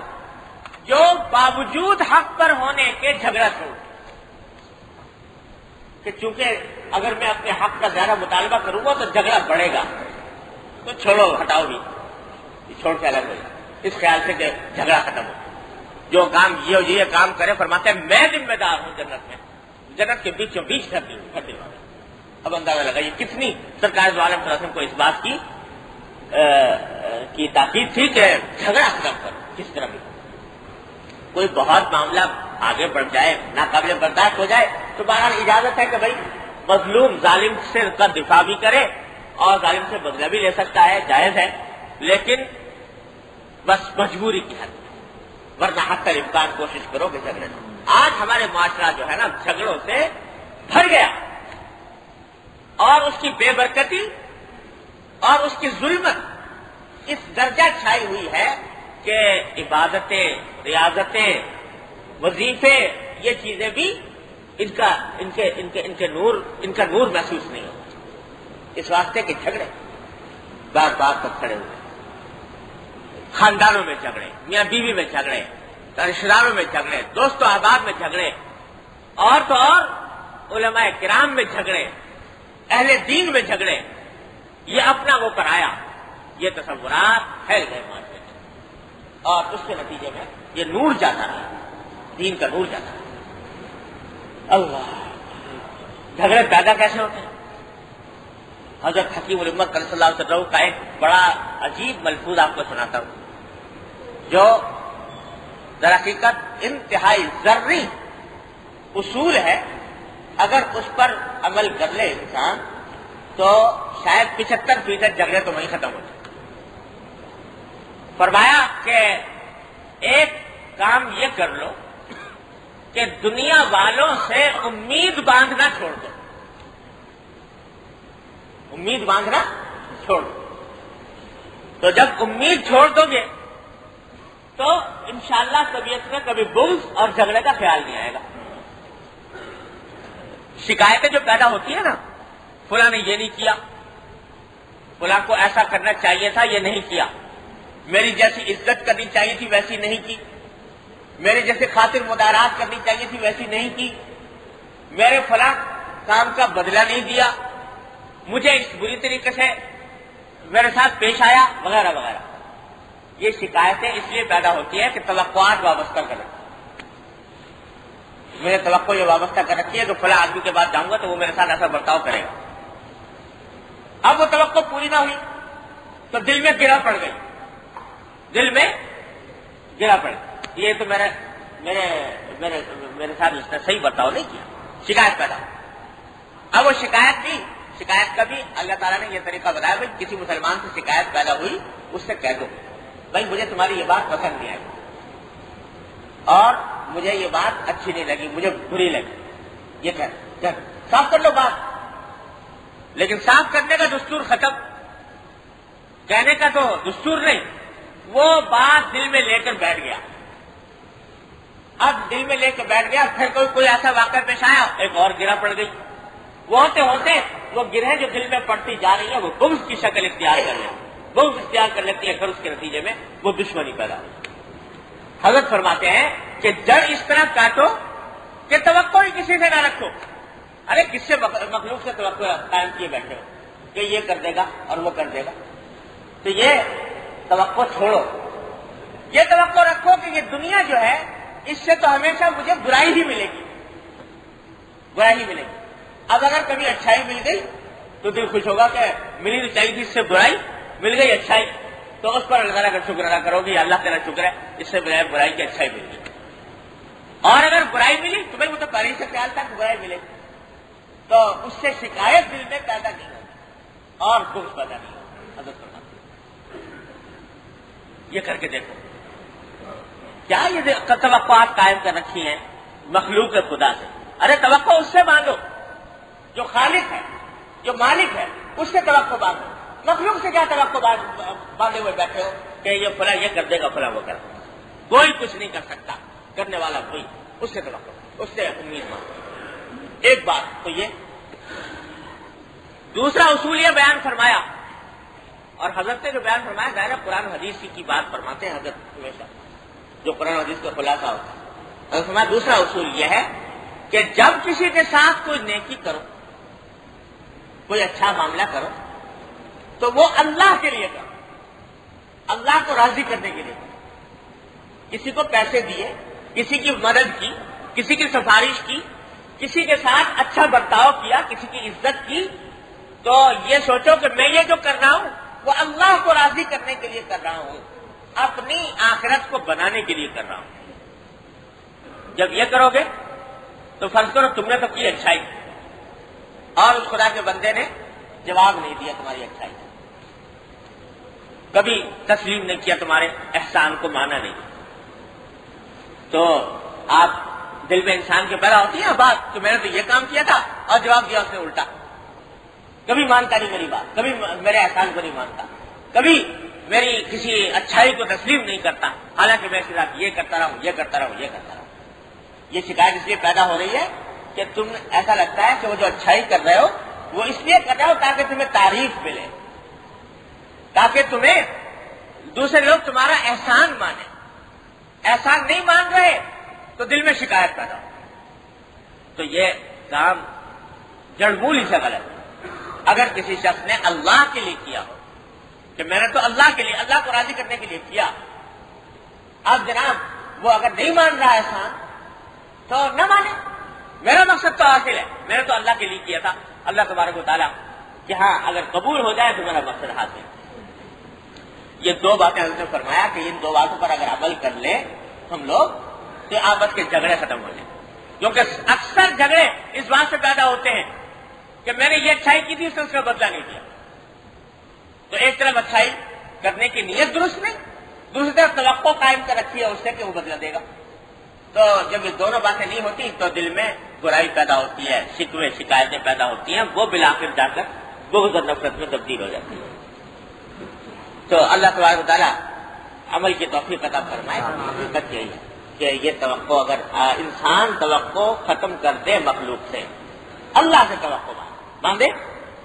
جو باوجود حق پر ہونے کے جھگڑا چھوڑ. کہ چونکہ اگر میں اپنے حق کا زیادہ مطالبہ کروں گا تو جھگڑا بڑھے گا تو چھوڑو ہٹاؤ بھی چھوڑ کے الگ ہو جائے اس خیال سے کہ جھگڑا ختم ہو. جو کام یہ کام کرے فرماتے ہیں میں ذمہ دار ہوں جنت کے بیچوں بیچ گھر دلوانے. اب اندازہ لگائیے کتنی سرکار دو عالم صلی اللہ علیہ وسلم کو اس بات کی تاکید تھی کہ جھگڑا ختم کرو. کس طرح بھی کوئی بہت معاملہ آگے بڑھ جائے ناقابل برداشت ہو جائے تو بہرحال اجازت ہے کہ بھائی مظلوم ظالم سے کا دفاع بھی کرے اور ظالم سے بدلہ بھی لے سکتا ہے, جائز ہے, لیکن بس مجبوری کی حد ورنہ حتی الامکان کوشش کرو کہ جھگڑے. آج ہمارے معاشرہ جو ہے نا جھگڑوں سے بھر گیا اور اس کی بے برکتی اور اس کی ظلمت اس درجہ چھائی ہوئی ہے کہ عبادتیں, ریاضتیں, وظیفے یہ چیزیں بھی ان کا نور محسوس نہیں ہوتا. اس واسطے کہ جھگڑے بار بار تک کھڑے ہوئے, خاندانوں میں جھگڑے, میاں بیوی میں جھگڑے, رشتہ داروں میں جھگڑے, دوست و احباب میں جھگڑے, اور تو اور علماء کرام میں جھگڑے, اہل دین میں جھگڑے. یہ اپنا وہ پرایا, یہ تصورات پھیل گئے معاشرے میں اور اس کے نتیجے میں یہ نور جاتا رہا, دین کا نور جاتا رہا. اللہ, جھگڑے پیدا کیسے ہوتے ہیں؟ حضرت حکیم الامت صلی اللہ علیہ وسلم کا ایک بڑا عجیب ملفوظ آپ کو سناتا ہوں جو در حقیقت انتہائی ضروری اصول ہے. اگر اس پر عمل کر لے انسان تو شاید 75% جھگڑے تو وہیں ختم ہو جائے. فرمایا کہ ایک کام یہ کر لو کہ دنیا والوں سے امید باندھنا چھوڑ دو. امید باندھنا چھوڑ دو. تو جب امید چھوڑ دو گے تو انشاءاللہ طبیعت میں کبھی بغض اور جھگڑے کا خیال نہیں آئے گا. شکایتیں جو پیدا ہوتی ہیں نا, فلاں نے یہ نہیں کیا, فلاں کو ایسا کرنا چاہیے تھا یہ نہیں کیا, میری جیسی عزت کرنی چاہیے تھی ویسی نہیں کی, میرے جیسے خاطر مدارات کرنی چاہیے تھی ویسی نہیں کی, میرے فلاں کام کا بدلہ نہیں دیا, مجھے اس بری طریقے سے میرے ساتھ پیش آیا, وغیرہ وغیرہ. یہ شکایتیں اس لیے پیدا ہوتی ہیں کہ توقعات وابستہ کر رکھی. میرے توقع یہ وابستہ کر رکھی ہے کہ فلاں آدمی کے بعد جاؤں گا تو وہ میرے ساتھ ایسا برتاؤ کرے گا. اب وہ توقع پوری نہ ہوئی تو دل میں گرا پڑ گئی, دل میں گرا پڑ گئی, یہ تو میرے ساتھ اس نے صحیح برتاؤ نہیں کیا, شکایت پیدا. اب وہ شکایت نہیں, شکایت کا بھی اللہ تعالیٰ نے یہ طریقہ بتایا, بھائی کسی مسلمان سے شکایت پیدا ہوئی اس سے کہہ دو بھائی مجھے تمہاری یہ بات پسند نہیں آئی اور مجھے یہ بات اچھی نہیں لگی, مجھے بری لگی, یہ کہہ صاف کر لو بات. لیکن صاف کرنے کا دستور ختم, کہنے کا تو دستور نہیں. وہ بات دل میں لے کر بیٹھ گیا. اب دل میں لے کر بیٹھ گیا, پھر کوئی ایسا واقعہ پیش آیا, ایک اور گرہ پڑ گئی. وہ ہوتے ہوتے وہ گرہیں جو دل میں پڑتی جا رہی ہے وہ بغض کی شکل اختیار کر لیتی, بغض اختیار کر لیتی ہے, پھر اس کے نتیجے میں وہ دشمنی پیدا ہوتی. حضرت فرماتے ہیں کہ جڑ اس طرح کاٹو کہ توقع ہی کسی سے نہ رکھو. ارے کس سے مخلوق سے توقع قائم کیے بیٹھے ہو کہ یہ کر دے گا اور وہ کر دے گا. تو یہ توقع چھوڑو, یہ توقع رکھو کہ یہ دنیا جو ہے اس سے تو ہمیشہ مجھے برائی ہی ملے گی, برائی ہی ملے گی. اب اگر کبھی اچھائی مل گئی تو دل خوش ہوگا کہ ملی تو چاہیے تھی اس سے برائی, مل گئی اچھائی. تو اس پر اللہ تعالیٰ کا شکر ادا کرو گی، اللہ تیرا شکر ہے، اس سے بجائے برائی کی اچھائی مل گئی۔ اور اگر برائی ملی، تمہیں وہ تو پہلے سے خیال تھا کہ برائی ملے، تو اس سے شکایت دل میں پیدا نہیں ہوگی اور بغض پیدا نہیں ہوگا۔ حضرت فرماتے یہ کر کے دیکھو، کیا یہ توقعات قائم کر رکھی ہیں مخلوق خدا سے؟ ارے توقع اس سے باندھو جو خالق ہے، جو مالک ہے، اس سے توقع باندھو۔ مخلوق سے کیا توقع باندھے ہوئے بیٹھے ہو کہ یہ فلاں یہ کر دے گا، فلاں وہ کر دے گا؟ کوئی کچھ نہیں کر سکتا، کرنے والا کوئی، اس سے توقع، اس سے امید مانگو۔ ایک بات تو یہ، دوسرا اصول یہ بیان فرمایا، اور حضرت نے جو بیان فرمایا ظاہر قرآن حدیث کی بات فرماتے ہیں حضرت ہمیشہ، جو قرآن حدیث کا خلاصہ ہوتا ہے۔ حضرت فرمایا دوسرا اصول یہ ہے کہ جب کسی کے ساتھ کوئی نیکی کرو، کوئی اچھا معاملہ کرو، تو وہ اللہ کے لیے کرو، اللہ کو راضی کرنے کے لیے کرو۔ کسی کو پیسے دیے، کسی کی مدد کی، کسی کی سفارش کی، کسی کے ساتھ اچھا برتاؤ کیا، کسی کی عزت کی، تو یہ سوچو کہ میں یہ جو کر رہا ہوں وہ اللہ کو راضی کرنے کے لیے کر رہا ہوں، اپنی آخرت کو بنانے کے لیے کر رہا ہوں۔ جب یہ کرو گے تو فرض کرو تم نے تو کی اچھائی، اور اس خدا کے بندے نے جواب نہیں دیا تمہاری اچھائی، کبھی تسلیم نہیں کیا تمہارے احسان کو، مانا نہیں، تو آپ دل میں انسان کے پیدا ہوتی ہے بات کہ میں نے تو یہ کام کیا تھا اور جواب دیا اس نے الٹا، کبھی مانتا نہیں میری بات، کبھی میرے احسان کو نہیں مانتا، کبھی میری کسی اچھائی کو تسلیم نہیں کرتا، حالانکہ میں اس کے ساتھ یہ کرتا رہا ہوں، یہ کرتا رہا ہوں، یہ کرتا رہا ہوں۔ یہ شکایت اس لیے پیدا ہو رہی ہے کہ تم ایسا لگتا ہے کہ وہ جو اچھائی کر رہے ہو وہ اس لیے کر رہے ہو تاکہ تمہیں تعریف ملے، تاکہ تمہیں دوسرے لوگ تمہارا احسان مانے۔ احسان نہیں مان رہے تو دل میں شکایت پیدا ہو، تو یہ کام جڑ مولی سے غلط ہے۔ اگر کسی شخص نے اللہ کے لیے کیا ہو کہ میں نے تو اللہ کے لیے، اللہ کو راضی کرنے کے لیے کیا، اب جناب وہ اگر نہیں مان رہا احسان تو نہ مانے، میرا مقصد تو حاصل ہے، میں نے تو اللہ کے لیے کیا تھا، اللہ تبارک و تعالیٰ کہ ہاں اگر قبول ہو جائے تو میرا مقصد حاصل ہے۔ یہ دو باتیں حضرت نے فرمایا کہ ان دو باتوں پر اگر عمل کر لیں ہم لوگ تو آپس کے جھگڑے ختم ہو جائیں، کیونکہ اکثر جھگڑے اس بات سے پیدا ہوتے ہیں کہ میں نے یہ اچھائی کی تھی، اس نے اس کا بدلہ نہیں دیا، تو ایک طرف اچھائی کرنے کی نیت درست نہیں، دوسری طرف توقع قائم کر رکھی ہے اس سے کہ وہ بدلہ دے گا، تو جب یہ دونوں باتیں نہیں ہوتی تو دل میں برائی پیدا ہوتی ہے، شکوے شکایتیں پیدا ہوتی ہیں، وہ بالآخر جا کر بغض اور نفرت میں تبدیل ہو جاتی ہے۔ تو اللہ تبارک و تعالیٰ عمل کی توفیق عطا فرمائے۔ حقیقت یہی ہے کہ یہ توقع اگر انسان توقع ختم کر دے مخلوق سے، اللہ سے توقع باندھے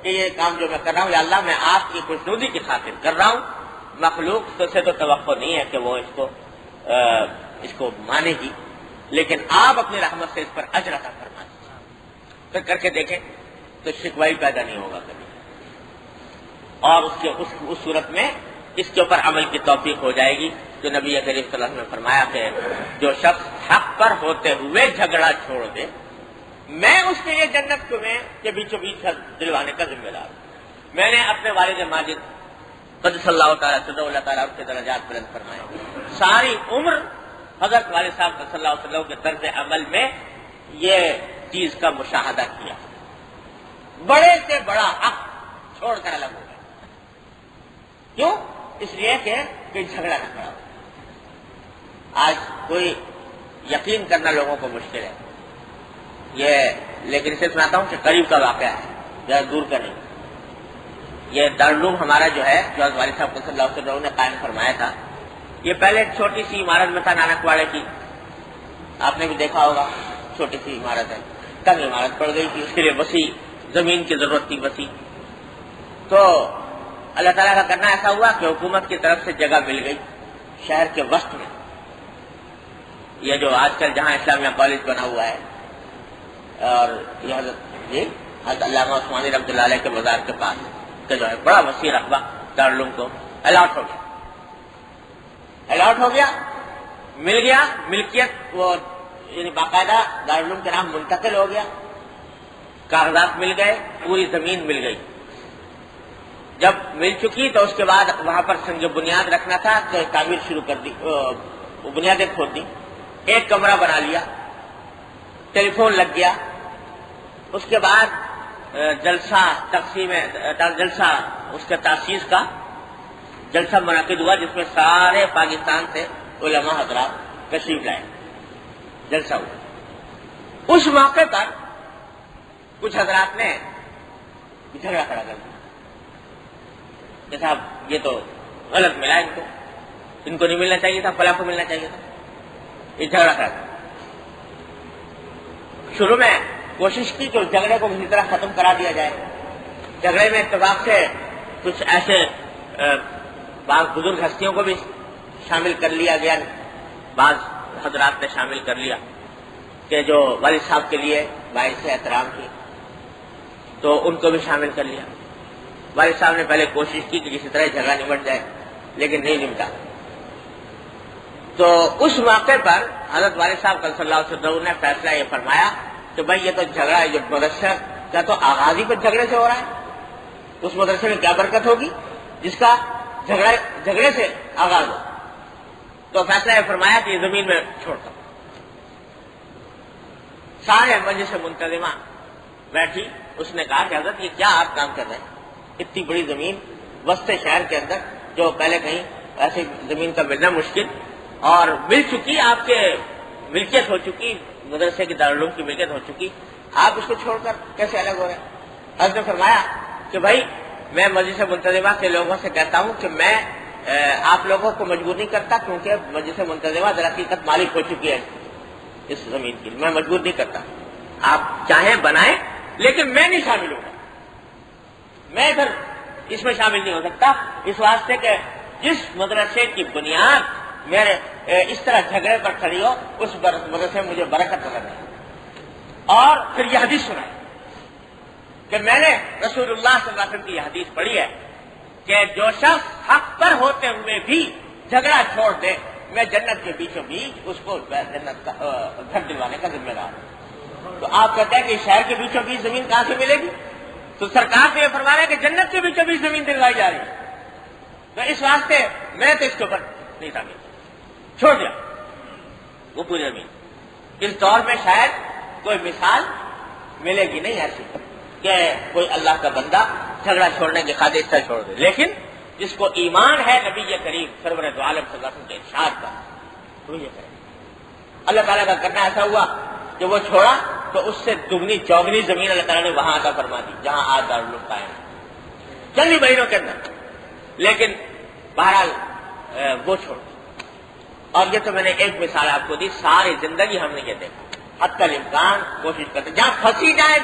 کہ یہ کام جو میں کر رہا ہوں یا اللہ میں آپ کی خوشنودی کی خاطر کر رہا ہوں، مخلوق سے تو توقع نہیں ہے کہ وہ اس کو مانے گی، لیکن آپ اپنی رحمت سے اس پر اجر عطا فرما دیجیے، پھر کر کے دیکھیں تو شکوائی پیدا نہیں ہوگا کبھی، اور اس صورت میں اس کے اوپر عمل کی توفیق ہو جائے گی۔ جو نبی کریم صلی اللہ علیہ وسلم نے فرمایا کہ جو شخص حق پر ہوتے ہوئے جھگڑا چھوڑ دے، میں اس کے لیے جنت کے بیچوں بیچ دلوانے کا ذمہ دار ہوں۔ میں نے اپنے والد ماجد قدس اللہ تعالیٰ کے درجات بلند فرمائے، ساری عمر حضرت والد صاحب صلی اللہ علیہ وسلم کے طرز عمل میں یہ چیز کا مشاہدہ کیا، بڑے سے بڑا حق چھوڑ کر الگ ہو گئے، کیوں؟ اس لیے کہ کوئی جھگڑا نہ کھڑا ہو۔ آج کوئی یقین کرنا لوگوں کو مشکل ہے یہ، لیکن اسے سناتا ہوں کہ قریب کا واقعہ ہے، زیادہ دور کا نہیں۔ یہ دارالعلوم ہمارا جو ہے، جو حضرت والد صاحب صلی اللہ علیہ وسلم نے قائم فرمایا تھا، یہ پہلے ایک چھوٹی سی عمارت میں تھا نانک واڑے کی، آپ نے بھی دیکھا ہوگا، چھوٹی سی عمارت ہے، تنگ عمارت پڑ گئی تھی، اس کے لیے وسیع زمین کی ضرورت تھی، وسیع۔ تو اللہ تعالیٰ کا کرنا ایسا ہوا کہ حکومت کی طرف سے جگہ مل گئی شہر کے وسط میں، یہ جو آج کل جہاں اسلامیہ کالج بنا ہوا ہے، اور یہ حضرت علامہ عثمانی رحمۃ اللہ علیہ کے مزار کے پاس کا جو ہے بڑا وسیع رقبہ دارالعلوم کو الاٹ ہو گیا، مل گیا، ملکیت وہ یعنی باقاعدہ دارالعلوم کے نام منتقل ہو گیا، کاغذات مل گئے، پوری زمین مل گئی۔ جب مل چکی تو اس کے بعد وہاں پر سنگ بنیاد رکھنا تھا تو تعمیر شروع کر دی، بنیادیں کھود دی، ایک کمرہ بنا لیا، ٹیلی فون لگ گیا، اس کے بعد جلسہ اس کے تاسیس کا جلسہ منعقد ہوا جس میں سارے پاکستان سے علماء حضرات تشریف لائے، جلسہ ہوا۔ اس موقع پر کچھ حضرات نے جھگڑا کھڑا کر دیا کہ صاحب یہ تو غلط ملا، ان کو نہیں ملنا چاہیے تھا، فلاں کو ملنا چاہیے تھا، یہ جھگڑا کھڑا کر۔ شروع میں کوشش کی کہ اس جھگڑے کو کسی طرح ختم کرا دیا جائے۔ جھگڑے میں اتفاق سے کچھ ایسے بعض بزرگ ہستیوں کو بھی شامل کر لیا گیا، بعض حضرات نے شامل کر لیا کہ جو والد صاحب کے لیے باعث احترام تھی، تو ان کو بھی شامل کر لیا۔ والد صاحب نے پہلے کوشش کی کہ کسی طرح جھگڑا نمٹ جائے، لیکن نہیں نمٹا۔ تو اس موقع پر حضرت والد صاحب صلی اللہ علیہ وسلم نے فیصلہ یہ فرمایا کہ بھائی یہ تو جھگڑا ہے، جو مدرسہ کا تو آغاز ہی پر جھگڑے سے ہو رہا ہے، اس مدرسے میں کیا برکت ہوگی جس کا جھگڑے سے آغاز ہو۔ تو فیصلہ یہ فرمایا کہ یہ زمین میں چھوڑتا ہوں۔ سارے مجلس منتظمہ بیٹھی، اس نے کہا کہ حضرت یہ کیا آپ کام کر رہے ہیں، اتنی بڑی زمین وسط شہر کے اندر جو پہلے کہیں ایسی زمین کا ملنا مشکل، اور مل چکی، آپ کے ملکیت ہو چکی، مدرسے کی دارالعلوم کی ملکیت ہو چکی، آپ اس کو چھوڑ کر کیسے الگ ہو رہے ہیں؟ حضرت نے فرمایا کہ بھائی میں مجلس منتظمہ کے لوگوں سے کہتا ہوں کہ میں آپ لوگوں کو مجبور نہیں کرتا، کیونکہ مجلس منتظمہ در حقیقت مالک ہو چکی ہے اس زمین کی، میں مجبور نہیں کرتا، آپ چاہیں بنائیں، لیکن میں نہیں شامل ہوں گا، میں ادھر اس میں شامل نہیں ہو سکتا، اس واسطے کہ جس مدرسے کی بنیاد میرے اس طرح جھگڑے پر کھڑی ہو، اس مدرسے میں مجھے برکت نظر نہیں۔ اور پھر یہ حدیث سنائی کہ میں نے رسول اللہ صلی اللہ علیہ وسلم کی یہ حدیث پڑھی ہے کہ جو شخص حق پر ہوتے ہوئے بھی جھگڑا چھوڑ دے، میں جنت کے بیچوں بیچ اس کو جنت کا گھر دلوانے کا ذمہ دار ہوں۔ تو آپ کہتے ہیں کہ شہر کے بیچوں بیچ زمین کہاں سے ملے گی؟ تو سرکار نے یہ فرمایا ہے کہ جنت کے بیچوں بیچ زمین دلوائی جا رہی ہے، تو اس واسطے میں تو اس کے اوپر نہیں شامل، چھوڑ دیا وہ پوری زمین۔ اس دور میں شاید کوئی مثال ملے گی نہیں ایسی کہ کوئی اللہ کا بندہ جھگڑا چھوڑنے کے خاطر سے چھوڑ دے، لیکن جس کو ایمان ہے نبی کریم سرور دو عالم صلی اللہ علیہ وسلم کے ارشاد کا، تو یہ کرے۔ اللہ تعالیٰ کا کرنا ایسا ہوا کہ وہ چھوڑا تو اس سے دگنی چوگنی زمین اللہ تعالیٰ نے وہاں عطا فرما دی جہاں آج دارالعلوم قائم ہے، چند ہی مہینوں کے اندر، لیکن بہرحال وہ چھوڑ دی۔ اور یہ تو میں نے ایک مثال آپ کو دی، ساری زندگی ہم نے یہ دیکھا، حتی الامکان کوشش کرتے جہاں پھنسی جائے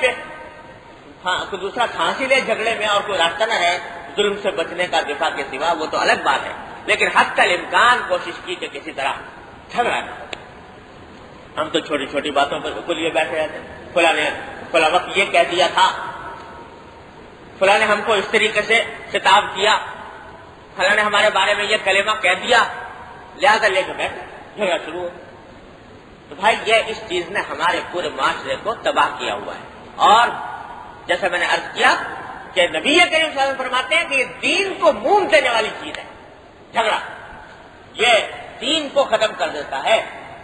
کوئی دوسرا پھانسی لے جھگڑے میں اور کوئی راستہ نہ رہے ظلم سے بچنے کا دفاع کے سوا، وہ تو الگ بات ہے، لیکن حتی الامکان کوشش کی کہ کسی طرح جھگڑا نہ ہو۔ ہم تو چھوٹی چھوٹی باتوں پر بالکل یہ بیٹھے رہتے، فلاں نے فلاں وقت یہ کہہ دیا تھا، فلاں نے ہم کو اس طریقے سے خطاب کیا، فلاں نے ہمارے بارے میں یہ کلمہ کہہ دیا، لہذا لے کے بیٹھے، جھگڑا شروع ہو۔ تو بھائی یہ اس چیز نے ہمارے پورے معاشرے کو تباہ کیا ہوا ہے، اور جیسا میں نے عرض کیا کہ نبی کریم صلی اللہ علیہ وسلم فرماتے ہیں کہ یہ دین کو موم دینے والی چیز ہے جھگڑا، یہ دین کو ختم کر دیتا ہے،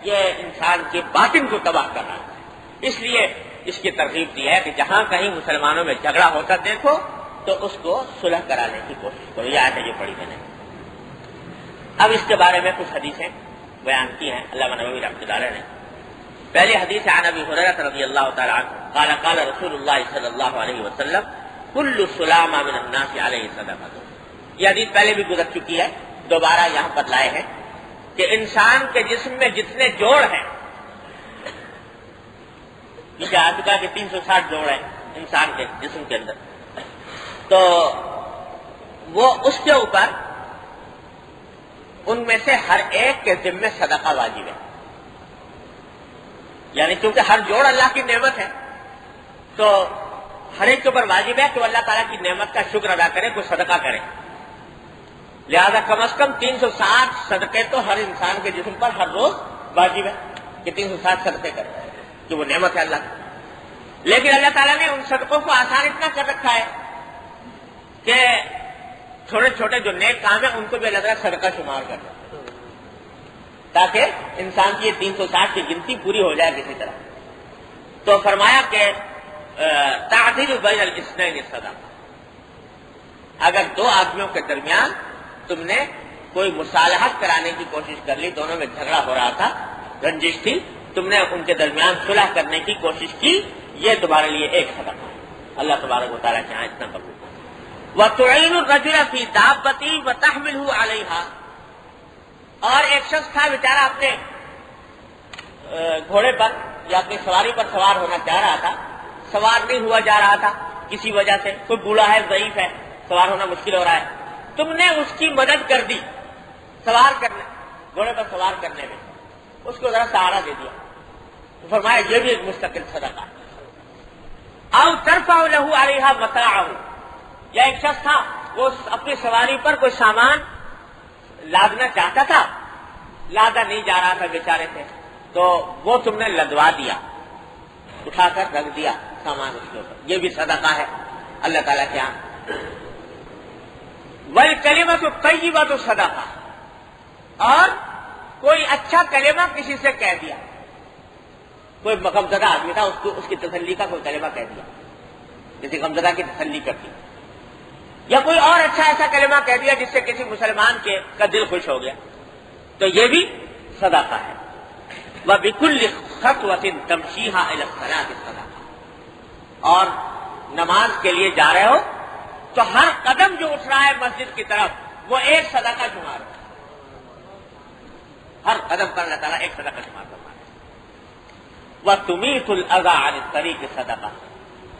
یہ انسان کے باطن کو تباہ کر رہا ہے۔ اس لیے اس کی ترغیب دی ہے کہ جہاں کہیں مسلمانوں میں جھگڑا ہوتا دیکھو تو اس کو صلح کرانے کی کوشش کرو، یہ آیت ہے جو پڑھی میں نے۔ اب اس کے بارے میں کچھ حدیثیں بیان کی ہیں علامہ نووی رحمۃ اللہ علیہ نے۔ پہلی حدیث عن ابی ہریرہ رضی اللہ تعالی عنہ قال قال رسول اللہ صلی اللہ علیہ وسلم کل سلامہ من الناس علیہ صدقہ۔ یہ حدیث پہلے بھی گزر چکی ہے، دوبارہ یہاں پر لائے ہیں کہ انسان کے جسم میں جتنے جوڑ ہیں، یہ آ چکا کہ 360 جوڑ ہیں انسان کے جسم کے اندر، تو وہ اس کے اوپر ان میں سے ہر ایک کے ذمے صدقہ واجب ہے، یعنی چونکہ ہر جوڑ اللہ کی نعمت ہے تو ہر ایک کے اوپر واجب ہے کہ وہ اللہ تعالیٰ کی نعمت کا شکر ادا کرے، کوئی صدقہ کرے، لہذا کم از کم 360 صدقے تو ہر انسان کے جسم پر ہر روز واجب ہے کہ 360 صدقے کرے، کہ وہ نعمت ہے اللہ کی۔ لیکن اللہ تعالیٰ نے ان صدقوں کو آسان اتنا کر رکھا ہے کہ چھوٹے چھوٹے جو نیک کام ہیں ان کو بھی اللہ تعالیٰ صدقہ شمار کر دے، تاکہ انسان کی 360 کی گنتی پوری ہو جائے کسی طرح۔ تو فرمایا کہ تعدیل بین الاثنین صدقہ، اگر دو آدمیوں کے درمیان تم نے کوئی مصالحت کرانے کی کوشش کر لی، دونوں میں جھگڑا ہو رہا تھا، رنجش تھی، تم نے ان کے درمیان صلح کرنے کی کوشش کی، یہ تمہارے لیے ایک صدقہ ہے، اللہ تبارک و تعالیٰ کے ہاں اتنا قبول۔ وَتُعِينُ الرَّجُلَ فِي دَابَّتِهِ وَتَحْمِلُهُ عَلَيْهَا، اور ایک شخص تھا بیچارہ اپنے گھوڑے پر یا اپنی سواری پر سوار ہونا چاہ رہا تھا، سوار نہیں ہوا جا رہا تھا کسی وجہ سے، کوئی بوڑھا ہے، ضعیف ہے، سوار ہونا مشکل ہو رہا ہے، تم نے اس کی مدد کر دی سوار کرنے، گھوڑے پر سوار کرنے میں، اس کو ذرا سہارا دے دیا، تو فرمایا یہ بھی ایک مستقل صدقہ ہے۔ او ترفع له علیہا متاعہ، یا ایک شخص تھا وہ اپنی سواری پر کوئی سامان لادنا چاہتا تھا، لادا نہیں جا رہا تھا بیچارے سے، تو وہ تم نے لدوا دیا، اٹھا کر رکھ دیا سامان اس کے اوپر، یہ بھی صدقہ ہے اللہ تعالیٰ کے یہاں۔ والکلمۃ الطیبۃ صدقہ، اور کوئی اچھا کلمہ کسی سے کہہ دیا، کوئی غمزدہ آدمی تھا، اس کی تسلی کا کوئی کلمہ کہہ دیا، کسی غمزدہ کی تسلی کر دی، یا کوئی اور اچھا ایسا کلمہ کہہ دیا جس سے کسی مسلمان کا دل خوش ہو گیا، تو یہ بھی صدقہ ہے۔ وَبِكُلِّ خَطْوَةٍ تَمْشِيهَا إِلَى الصَّلَاةِ صَدَقَةٌ، اور نماز کے لیے جا رہے ہو تو ہر قدم جو اٹھ رہا ہے مسجد کی طرف وہ ایک صدقہ شمار ہے، ہر قدم پر اللہ تعالیٰ ایک صدقہ شمار کرتا ہے۔ وَتُمِيتُ الْأَذَى عَنِ الطَّرِيقِ صَدَقَةٌ،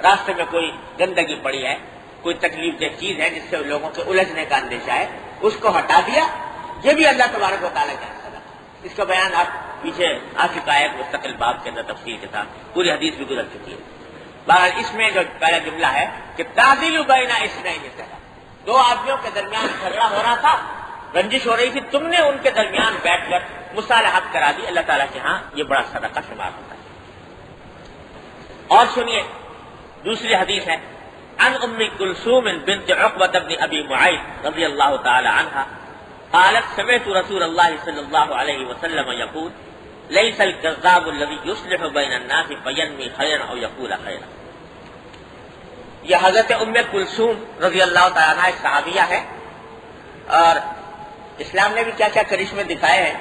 راستے میں کوئی گندگی پڑی ہے، کوئی تکلیف دہ چیز ہے جس سے لوگوں کے الجھنے کا اندیشہ ہے، اس کو ہٹا دیا، یہ بھی اللہ تبارک و تعالیٰ کا صدقہ ہے۔ اس کا بیان آپ پیچھے آ چکا ہے مستقل باب کے اندر تفصیل کے ساتھ، پوری حدیث بھی گزر چکی ہے۔ بہرحال اس میں جو پہلا جملہ ہے کہ تعدیل بین اثنین صدقہ، دو آدمیوں کے درمیان جھگڑا ہو رہا تھا، رنجش ہو رہی تھی، تم نے ان کے درمیان بیٹھ کر مصالحت کرا دی، اللہ تعالیٰ کے ہاں یہ بڑا صدقہ شمار ہوتا ہے۔ اور سنیے دوسری حدیث ہے، عن ام کلثوم بنت عقبۃ بن ابی معیط رضی اللہ تعالی عنہا قالت سمعت رسول اللہ صلی اللہ علیہ وسلم یقول لیس الکذاب الذی یصلح بین الناس فینمی خیرا او یقول خیرا۔ یہ حضرت ام کلثوم رضی اللہ تعالی عنہ ایک صحابیہ ہے، اور اسلام نے بھی کیا کیا کرشمے دکھائے ہیں۔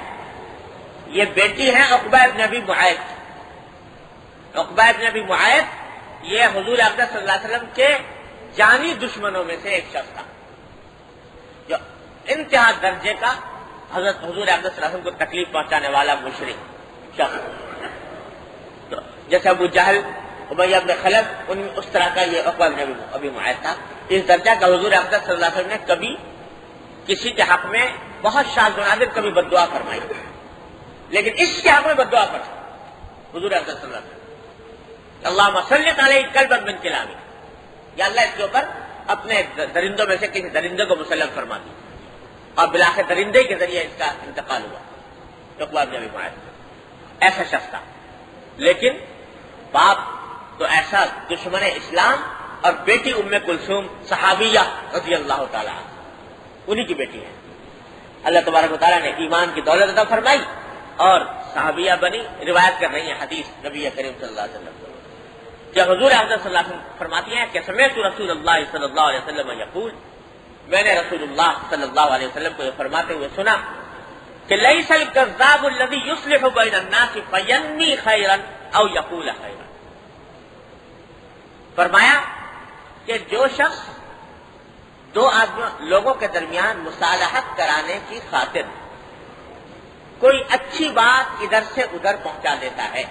یہ بیٹی ہے عقبہ ابن ابی معیط۔ عقبہ ابن ابی معیط یہ حضور اقدس صلی اللہ علیہ وسلم کے جانی دشمنوں میں سے ایک شخص تھا، جو انتہا درجے کا حضور اقدس صلی اللہ علیہ وسلم کو تکلیف پہنچانے والا مشرک شخص، تو جیسے ابو جہل، امیہ بن خلف، اس طرح کا یہ عقبہ بن ابی معیط تھا۔ اس درجہ کا حضور اقدس صلی اللہ علیہ وسلم نے کبھی کسی کے حق میں بہت شاذ و نادر کبھی بد دعا فرمائی، لیکن اس کے حق میں بد دعا فرمائی حضور اقدس صلی اللہ علیہ وسلم، اللہم سلط علیہ کلبا من کلابک، یا اللہ اس کے اوپر اپنے درندوں میں سے کسی درندے کو مسلط فرما دی، اور بلاخر درندے کے ذریعے اس کا انتقال ہوا۔ عقبہ بن ابی معیط ایسا شخص تھا، لیکن باپ تو ایسا دشمن اسلام، اور بیٹی ام کلثوم صحابیہ رضی اللہ تعالی عنہ، انہی کی بیٹی ہے۔ اللہ تبارک و تعالیٰ نے ایمان کی دولت عطا فرمائی اور صحابیہ بنی، روایت کر رہی ہیں حدیث نبی کریم صلی اللہ علیہ وسلم کہ حضور اقدس صلی اللہ علیہ وسلم فرماتی ہیں کہ سمعت رسول اللہ صلی اللہ علیہ وسلم یقول، میں نے رسول اللہ صلی اللہ علیہ وسلم کو یہ فرماتے ہوئے سنا کہ لیس الکذاب الذی یصلح بین الناس فینمی خیرا او یقول خیرا۔ فرمایا کہ جو شخص دو آدمیوں لوگوں کے درمیان مصالحت کرانے کی خاطر کوئی اچھی بات ادھر سے ادھر پہنچا دیتا ہے،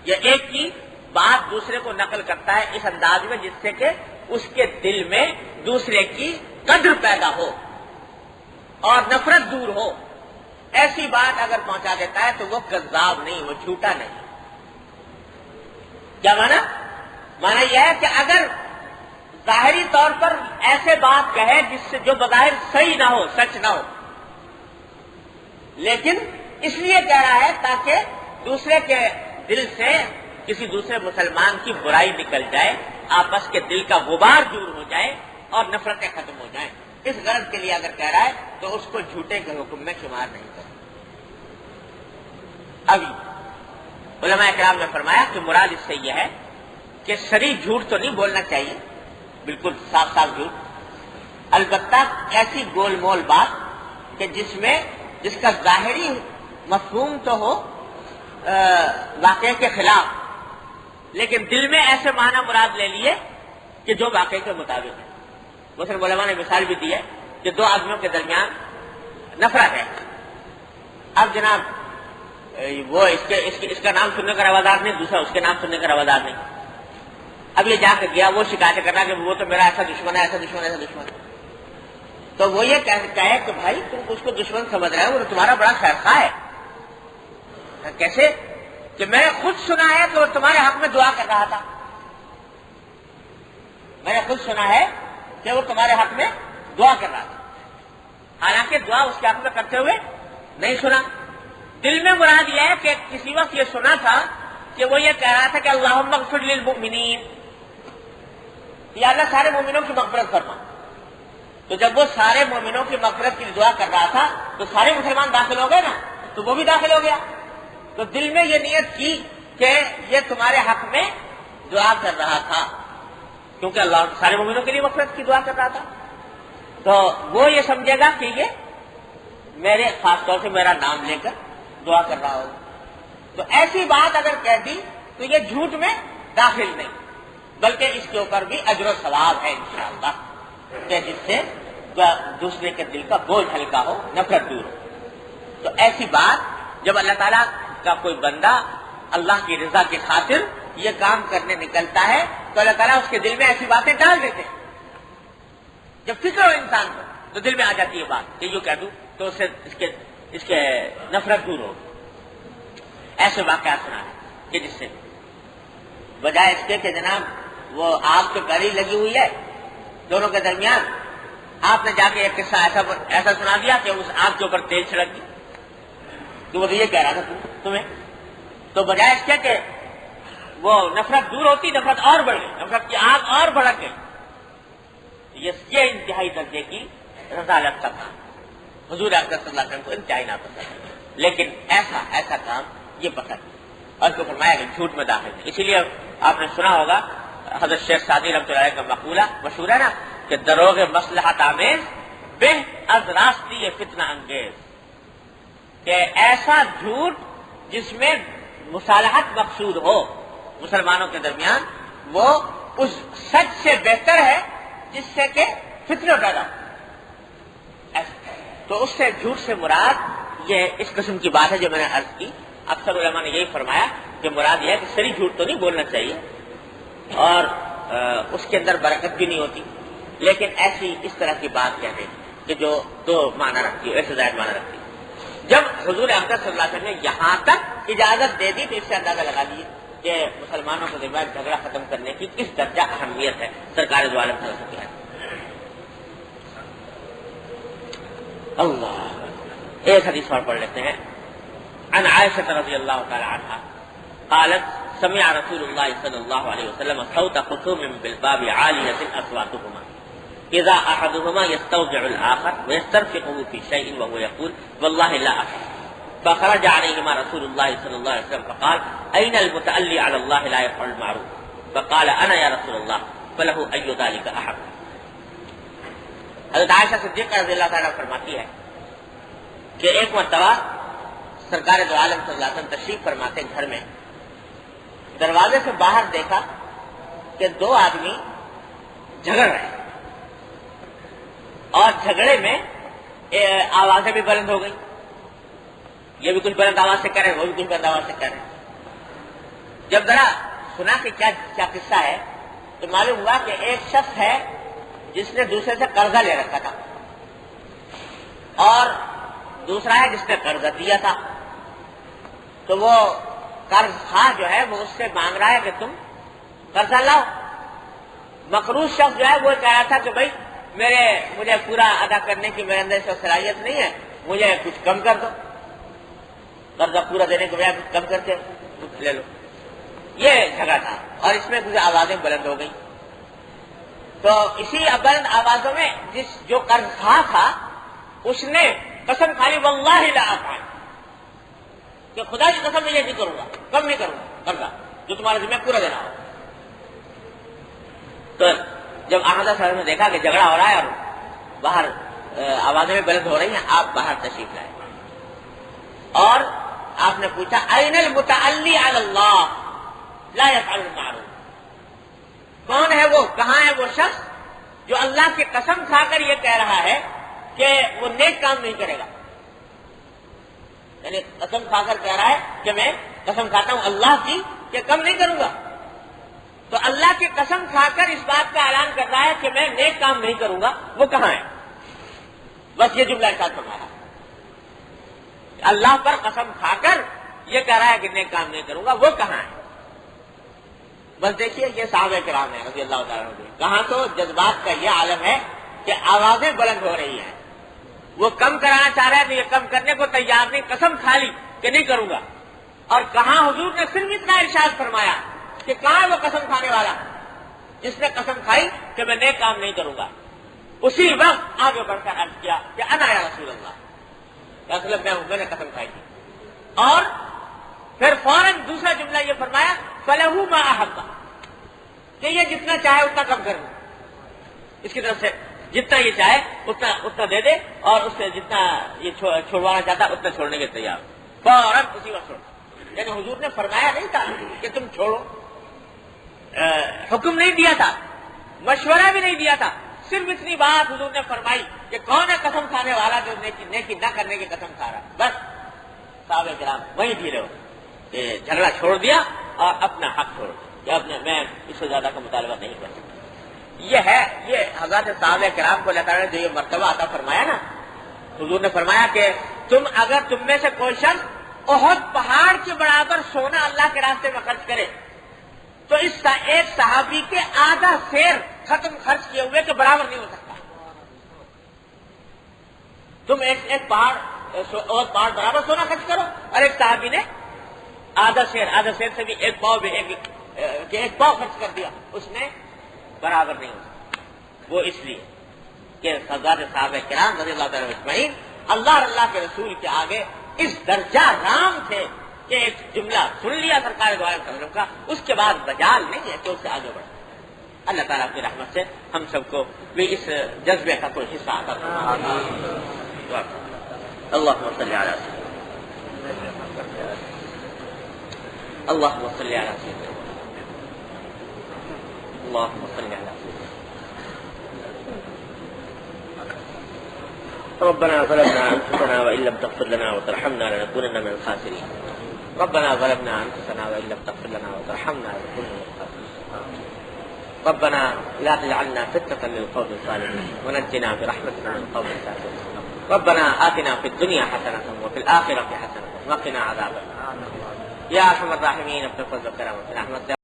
یا ایک کی بات دوسرے کو نقل کرتا ہے اس انداز میں جس سے کہ اس کے دل میں دوسرے کی قدر پیدا ہو اور نفرت دور ہو، ایسی بات اگر پہنچا دیتا ہے تو وہ کذاب نہیں، وہ جھوٹا نہیں۔ کیا مانا یہ ہے کہ اگر ظاہری طور پر ایسے بات کہے جس سے جو بظاہر صحیح نہ ہو، سچ نہ ہو، لیکن اس لیے کہہ رہا ہے تاکہ دوسرے کے دل سے کسی دوسرے مسلمان کی برائی نکل جائے، آپس کے دل کا غبار دور ہو جائے، اور نفرتیں ختم ہو جائیں. اس غرض کے لیے اگر کہہ رہا ہے تو اس کو جھوٹے کے حکم میں شمار نہیں کریں. ابھی علماء کرام نے فرمایا کہ مراد اس سے یہ ہے کہ صریح جھوٹ تو نہیں بولنا چاہیے، بالکل صاف صاف جھوٹ، البتہ ایسی گول مول بات کہ جس کا ظاہری مفہوم تو ہو واقعے کے خلاف، لیکن دل میں ایسے معنی مراد لے لیے کہ جو واقعے کے مطابق ہے. مثلا علماء نے مثال بھی دی ہے کہ دو آدمیوں کے درمیان نفرت ہے. اب جناب وہ اس کا نام سننے کا روادار نہیں، دوسرا اس کے نام سننے کا روادار نہیں. اب یہ جا کے گیا، وہ شکایت کر رہا کہ وہ تو میرا ایسا دشمن ہے، ایسا دشمن ہے، ایسا دشمن ہے. تو وہ یہ کہے کہ بھائی تم اس کو دشمن سمجھ رہے ہو، وہ تمہارا بڑا خیر خواہ ہے. کیسے؟ کہ میں نے خود سنا ہے کہ وہ تمہارے حق میں دعا کر رہا تھا. میں نے خود سنا ہے کہ وہ تمہارے حق میں دعا کر رہا تھا، حالانکہ دعا اس کے حق میں کرتے ہوئے نہیں سنا. دل میں مراد یہ ہے کہ کسی وقت یہ سنا تھا کہ وہ یہ کہہ رہا تھا کہ اللہم اغفر للمؤمنین، یا اللہ سارے مومنوں کی مغفرت فرما. تو جب وہ سارے مومنوں کی مغفرت کی دعا کر رہا تھا تو سارے مسلمان داخل ہو گئے نا، تو وہ بھی داخل ہو گیا. تو دل میں یہ نیت کی کہ یہ تمہارے حق میں دعا کر رہا تھا، کیونکہ اللہ سارے مومنوں کے لیے مغفرت کی دعا کر رہا تھا. تو وہ یہ سمجھے گا کہ یہ میرے خاص طور سے میرا نام لے کر دعا کر رہا ہو. تو ایسی بات اگر کہہ دی تو یہ جھوٹ میں داخل نہیں، بلکہ اس کے اوپر بھی اجر و ثواب ہے انشاءاللہ، کہ جس سے دوسرے کے دل کا بوجھ ہلکا ہو، نفرت دور ہو. تو ایسی بات جب اللہ تعالیٰ کا کوئی بندہ اللہ کی رضا کی خاطر یہ کام کرنے نکلتا ہے تو اللہ تعالیٰ اس کے دل میں ایسی باتیں ڈال دیتے ہیں. جب فکر ہو انسان کو تو دل میں آ جاتی ہے بات کہ یوں کہہ دوں تو اس سے اس کے نفرت دور ہو. ایسے واقعات سنا ہے کہ جس سے بجائے اس کے کہ جناب وہ آگ تو کڑی لگی ہوئی ہے دونوں کے درمیان، آپ نے جا کے ایک قصہ ایسا سنا دیا کہ اس آگ کے اوپر تیل چھڑک دی. تو وہ تو یہ کہہ رہا تھا تمہیں، تو بجائے اس کے کہ وہ نفرت دور ہوتی، نفرت اور بڑھ گئی، نفرت کی آگ اور بڑھ گئی. یہ انتہائی درجے کی رضالت کا کام حضور اکرم صلی اللہ علیہ وسلم کو انتہائی ناپسند، لیکن ایسا کام یہ پسند اور اس کو فرمایا کہ جھوٹ میں داخل ہے. اسی لیے آپ نے سنا ہوگا حضرت شیخ سعدی رحمۃ اللہ علیہ کا مقولہ مشہور ہے نا کہ دروغ مصلحت آمیز بہ از راستی فتنہ انگیز، کہ ایسا جھوٹ جس میں مصالحت مقصود ہو مسلمانوں کے درمیان، وہ اس سچ سے بہتر ہے جس سے کہ فتنہ پیدا ہو. تو اس سے جھوٹ سے مراد یہ اس قسم کی بات ہے جو میں نے عرض کی. اکثر علماء نے یہی فرمایا کہ مراد یہ ہے کہ صریح جھوٹ تو نہیں بولنا چاہیے اور اس کے اندر برکت بھی نہیں ہوتی، لیکن ایسی اس طرح کی بات کہتے ہیں کہ جو دو معنی رکھتی ہے، ایسے زائد معنی رکھتی ہے. جب حضور اکرم صلی اللہ علیہ وسلم نے یہاں تک اجازت دے دی تو اس سے اندازہ لگا لیجیے کہ مسلمانوں کے درمیان جھگڑا ختم کرنے کی کس درجہ اہمیت ہے سرکار دو عالم صلی اللہ علیہ وسلم. اللہ ایک حدیث اور پڑھ لیتے ہیں. عن عائشة رضی اللہ تعالی عنہ قالت سمع رسول اللہ صلی اللہ علیہ وسلم صوت خصوم بالباب عالیة اصواتهما اذا احدهما يستوجع الاخر ويسترفقه في شيء وهو يقول والله لا افعل. فخرج عليهما رسول الله صلى الله عليه وسلم فقال اين المتألي على الله لا يفعل المعروف؟ فقال انا يا رسول الله فله اي ذلك احب. حضرت عائشہ صدیقہ رضی اللہ تعالیٰ فرماتی ہے کہ ایک مرتبہ سرکار دو عالم صلی اللہ علیہ وسلم تشریف فرماتے گھر میں، دروازے سے باہر دیکھا کہ دو آدمی جھگڑ رہے ہیں اور جھگڑے میں آوازیں بھی بلند ہو گئی. یہ بھی کچھ بلند آواز سے کہہ رہے ہیں، وہ بھی کچھ بلند آواز سے کہہ رہے ہیں. جب ذرا سنا کہ کیا قصہ ہے تو معلوم ہوا کہ ایک شخص ہے جس نے دوسرے سے قرضہ لے رکھا تھا اور دوسرا ہے جس نے قرضہ دیا تھا. تو وہ قرض خواہ جو ہے وہ اس سے مانگ رہا ہے کہ تم قرضہ لاؤ. مقروض شخص جو ہے وہ کہہ رہا تھا کہ بھائی مجھے پورا ادا کرنے کی میرے اندر سے صلاحیت نہیں ہے، مجھے کچھ کم کر دو، قرضہ پورا دینے کے بجائے کچھ کم کر کے لے لو. یہ جھگڑا تھا اور اس میں کچھ آوازیں بلند ہو گئی. تو اسی بلند آوازوں میں جو قرض خواہ تھا اس نے قسم کھا لی واللہ لا افعل، کہ خدا کی قسم میں یہ نہیں کروں گا، کم نہیں کروں گا قرضہ جو تمہارے ذمہ پورا دینا ہو۔ تو جب احمد صاحب نے دیکھا کہ جھگڑا ہو رہا ہے اور باہر آوازیں بھی بلند ہو رہی ہیں، آپ باہر تشریف لائے اور آپ نے پوچھا این المتعلی علی اللہ لا یفعل المعروف، کون ہے وہ، کہاں ہے وہ شخص جو اللہ کی قسم کھا کر یہ کہہ رہا ہے کہ وہ نیک کام نہیں کرے گا، یعنی قسم کھا کر کہہ رہا ہے کہ میں قسم کھاتا ہوں اللہ کی کہ کم نہیں کروں گا، تو اللہ کی قسم کھا کر اس بات کا اعلان کر رہا ہے کہ میں نیک کام نہیں کروں گا، وہ کہاں ہے؟ بس یہ جملہ ارشاد فرمایا، اللہ پر قسم کھا کر یہ کہہ رہا ہے کہ نیک کام نہیں کروں گا، وہ کہاں ہے؟ بس دیکھیے یہ صحابہ کرام ہیں رضی اللہ تعالیٰ عنہ، کہاں تو جذبات کا یہ عالم ہے کہ آوازیں بلند ہو رہی ہیں، وہ کم کرانا چاہ رہے ہیں تو یہ کم کرنے کو تیار نہیں، قسم کھا لی کہ نہیں کروں گا، اور کہاں حضور نے صرف اتنا ارشاد فرمایا کہ کہاں ہے وہ قسم کھانے والا جس نے قسم کھائی کہ میں نیک کام نہیں کروں گا، اسی وقت آگے بڑھ کر عرض کیا کہ انا یا رسول اللہ، یا رسول اللہ میں نے قسم کھائی تھی، اور پھر فوراً دوسرا جملہ یہ فرمایا فَلَهُ مَا أَحَبَّ، کہ یہ جتنا چاہے اتنا کم کر دیں، اس کی طرف سے جتنا یہ چاہے اتنا دے دے، اور اس سے جتنا یہ چھوڑوانا چاہتا اتنا چھوڑنے کے تیار، فوراً اسی وقت چھوڑ، یعنی حضور نے فرمایا نہیں تھا کہ تم چھوڑو، حکم نہیں دیا تھا، مشورہ بھی نہیں دیا تھا، صرف اتنی بات حضور نے فرمائی کہ کون ہے قسم کھانے والا جو نیکی نہ کرنے کی قسم کھا رہا ہے، بس صحابہ کرام وہیں ڈھیلے ہو کہ جھگڑا چھوڑ دیا اور اپنا حق چھوڑ دیا کہ اپنے میں اس سے زیادہ کا مطالبہ نہیں کر سکتا۔ یہ حضرت صحابہ کرام کو اللہ تعالیٰ نے جو یہ مرتبہ عطا فرمایا نا، حضور نے فرمایا کہ اگر تم میں سے کوئی شخص احد پہاڑ کے برابر سونا اللہ کے راستے میں خرچ کرے تو اس ایک صحابی کے آدھا سیر ختم خرچ کیے ہوئے کے برابر نہیں ہو سکتا۔ تم ایک پہاڑ احد پہاڑ برابر سونا خرچ کرو اور ایک صحابی نے آدھا سیر سے بھی ایک پاؤ خرچ کر دیا، اس نے برابر نہیں ہو سکتا۔ وہ اس لیے کہ حضرات صحابہ کرام رضی اللہ تعالیٰ اجمعین اللہ اور اللہ کے رسول کے آگے اس درجہ رام تھے کہ ایک جملہ سن لیا سرکار دو عالم وسلم کا، اس کے بعد بجال نہیں ہے کہ اس سے آگے بڑھے۔ اللہ تعالیٰ کی رحمت سے ہم سب کو بھی اس جذبے کا کوئی حصہ عطا فرمائے۔ اللہم صلی علی سیدنا، اللہم صلی علی سیدنا، اللہم صلی علی سیدنا۔ ربنا ظلمنا انفسنا وان لم تغفر لنا وترحمنا لنكونن من الخاسرين، ربنا ظلمنا انفسنا وان لم تغفر لنا وترحمنا لنكونن من الخاسرين، ربنا لا تجعلنا فتنة للقوم الظالمين ونجنا برحمتك من القوم الكافرين، ربنا آتنا في الدنيا حسنة وفي الآخرة حسنة وقنا عذاب النار، يا ارحم الراحمين اغفر ذنوبنا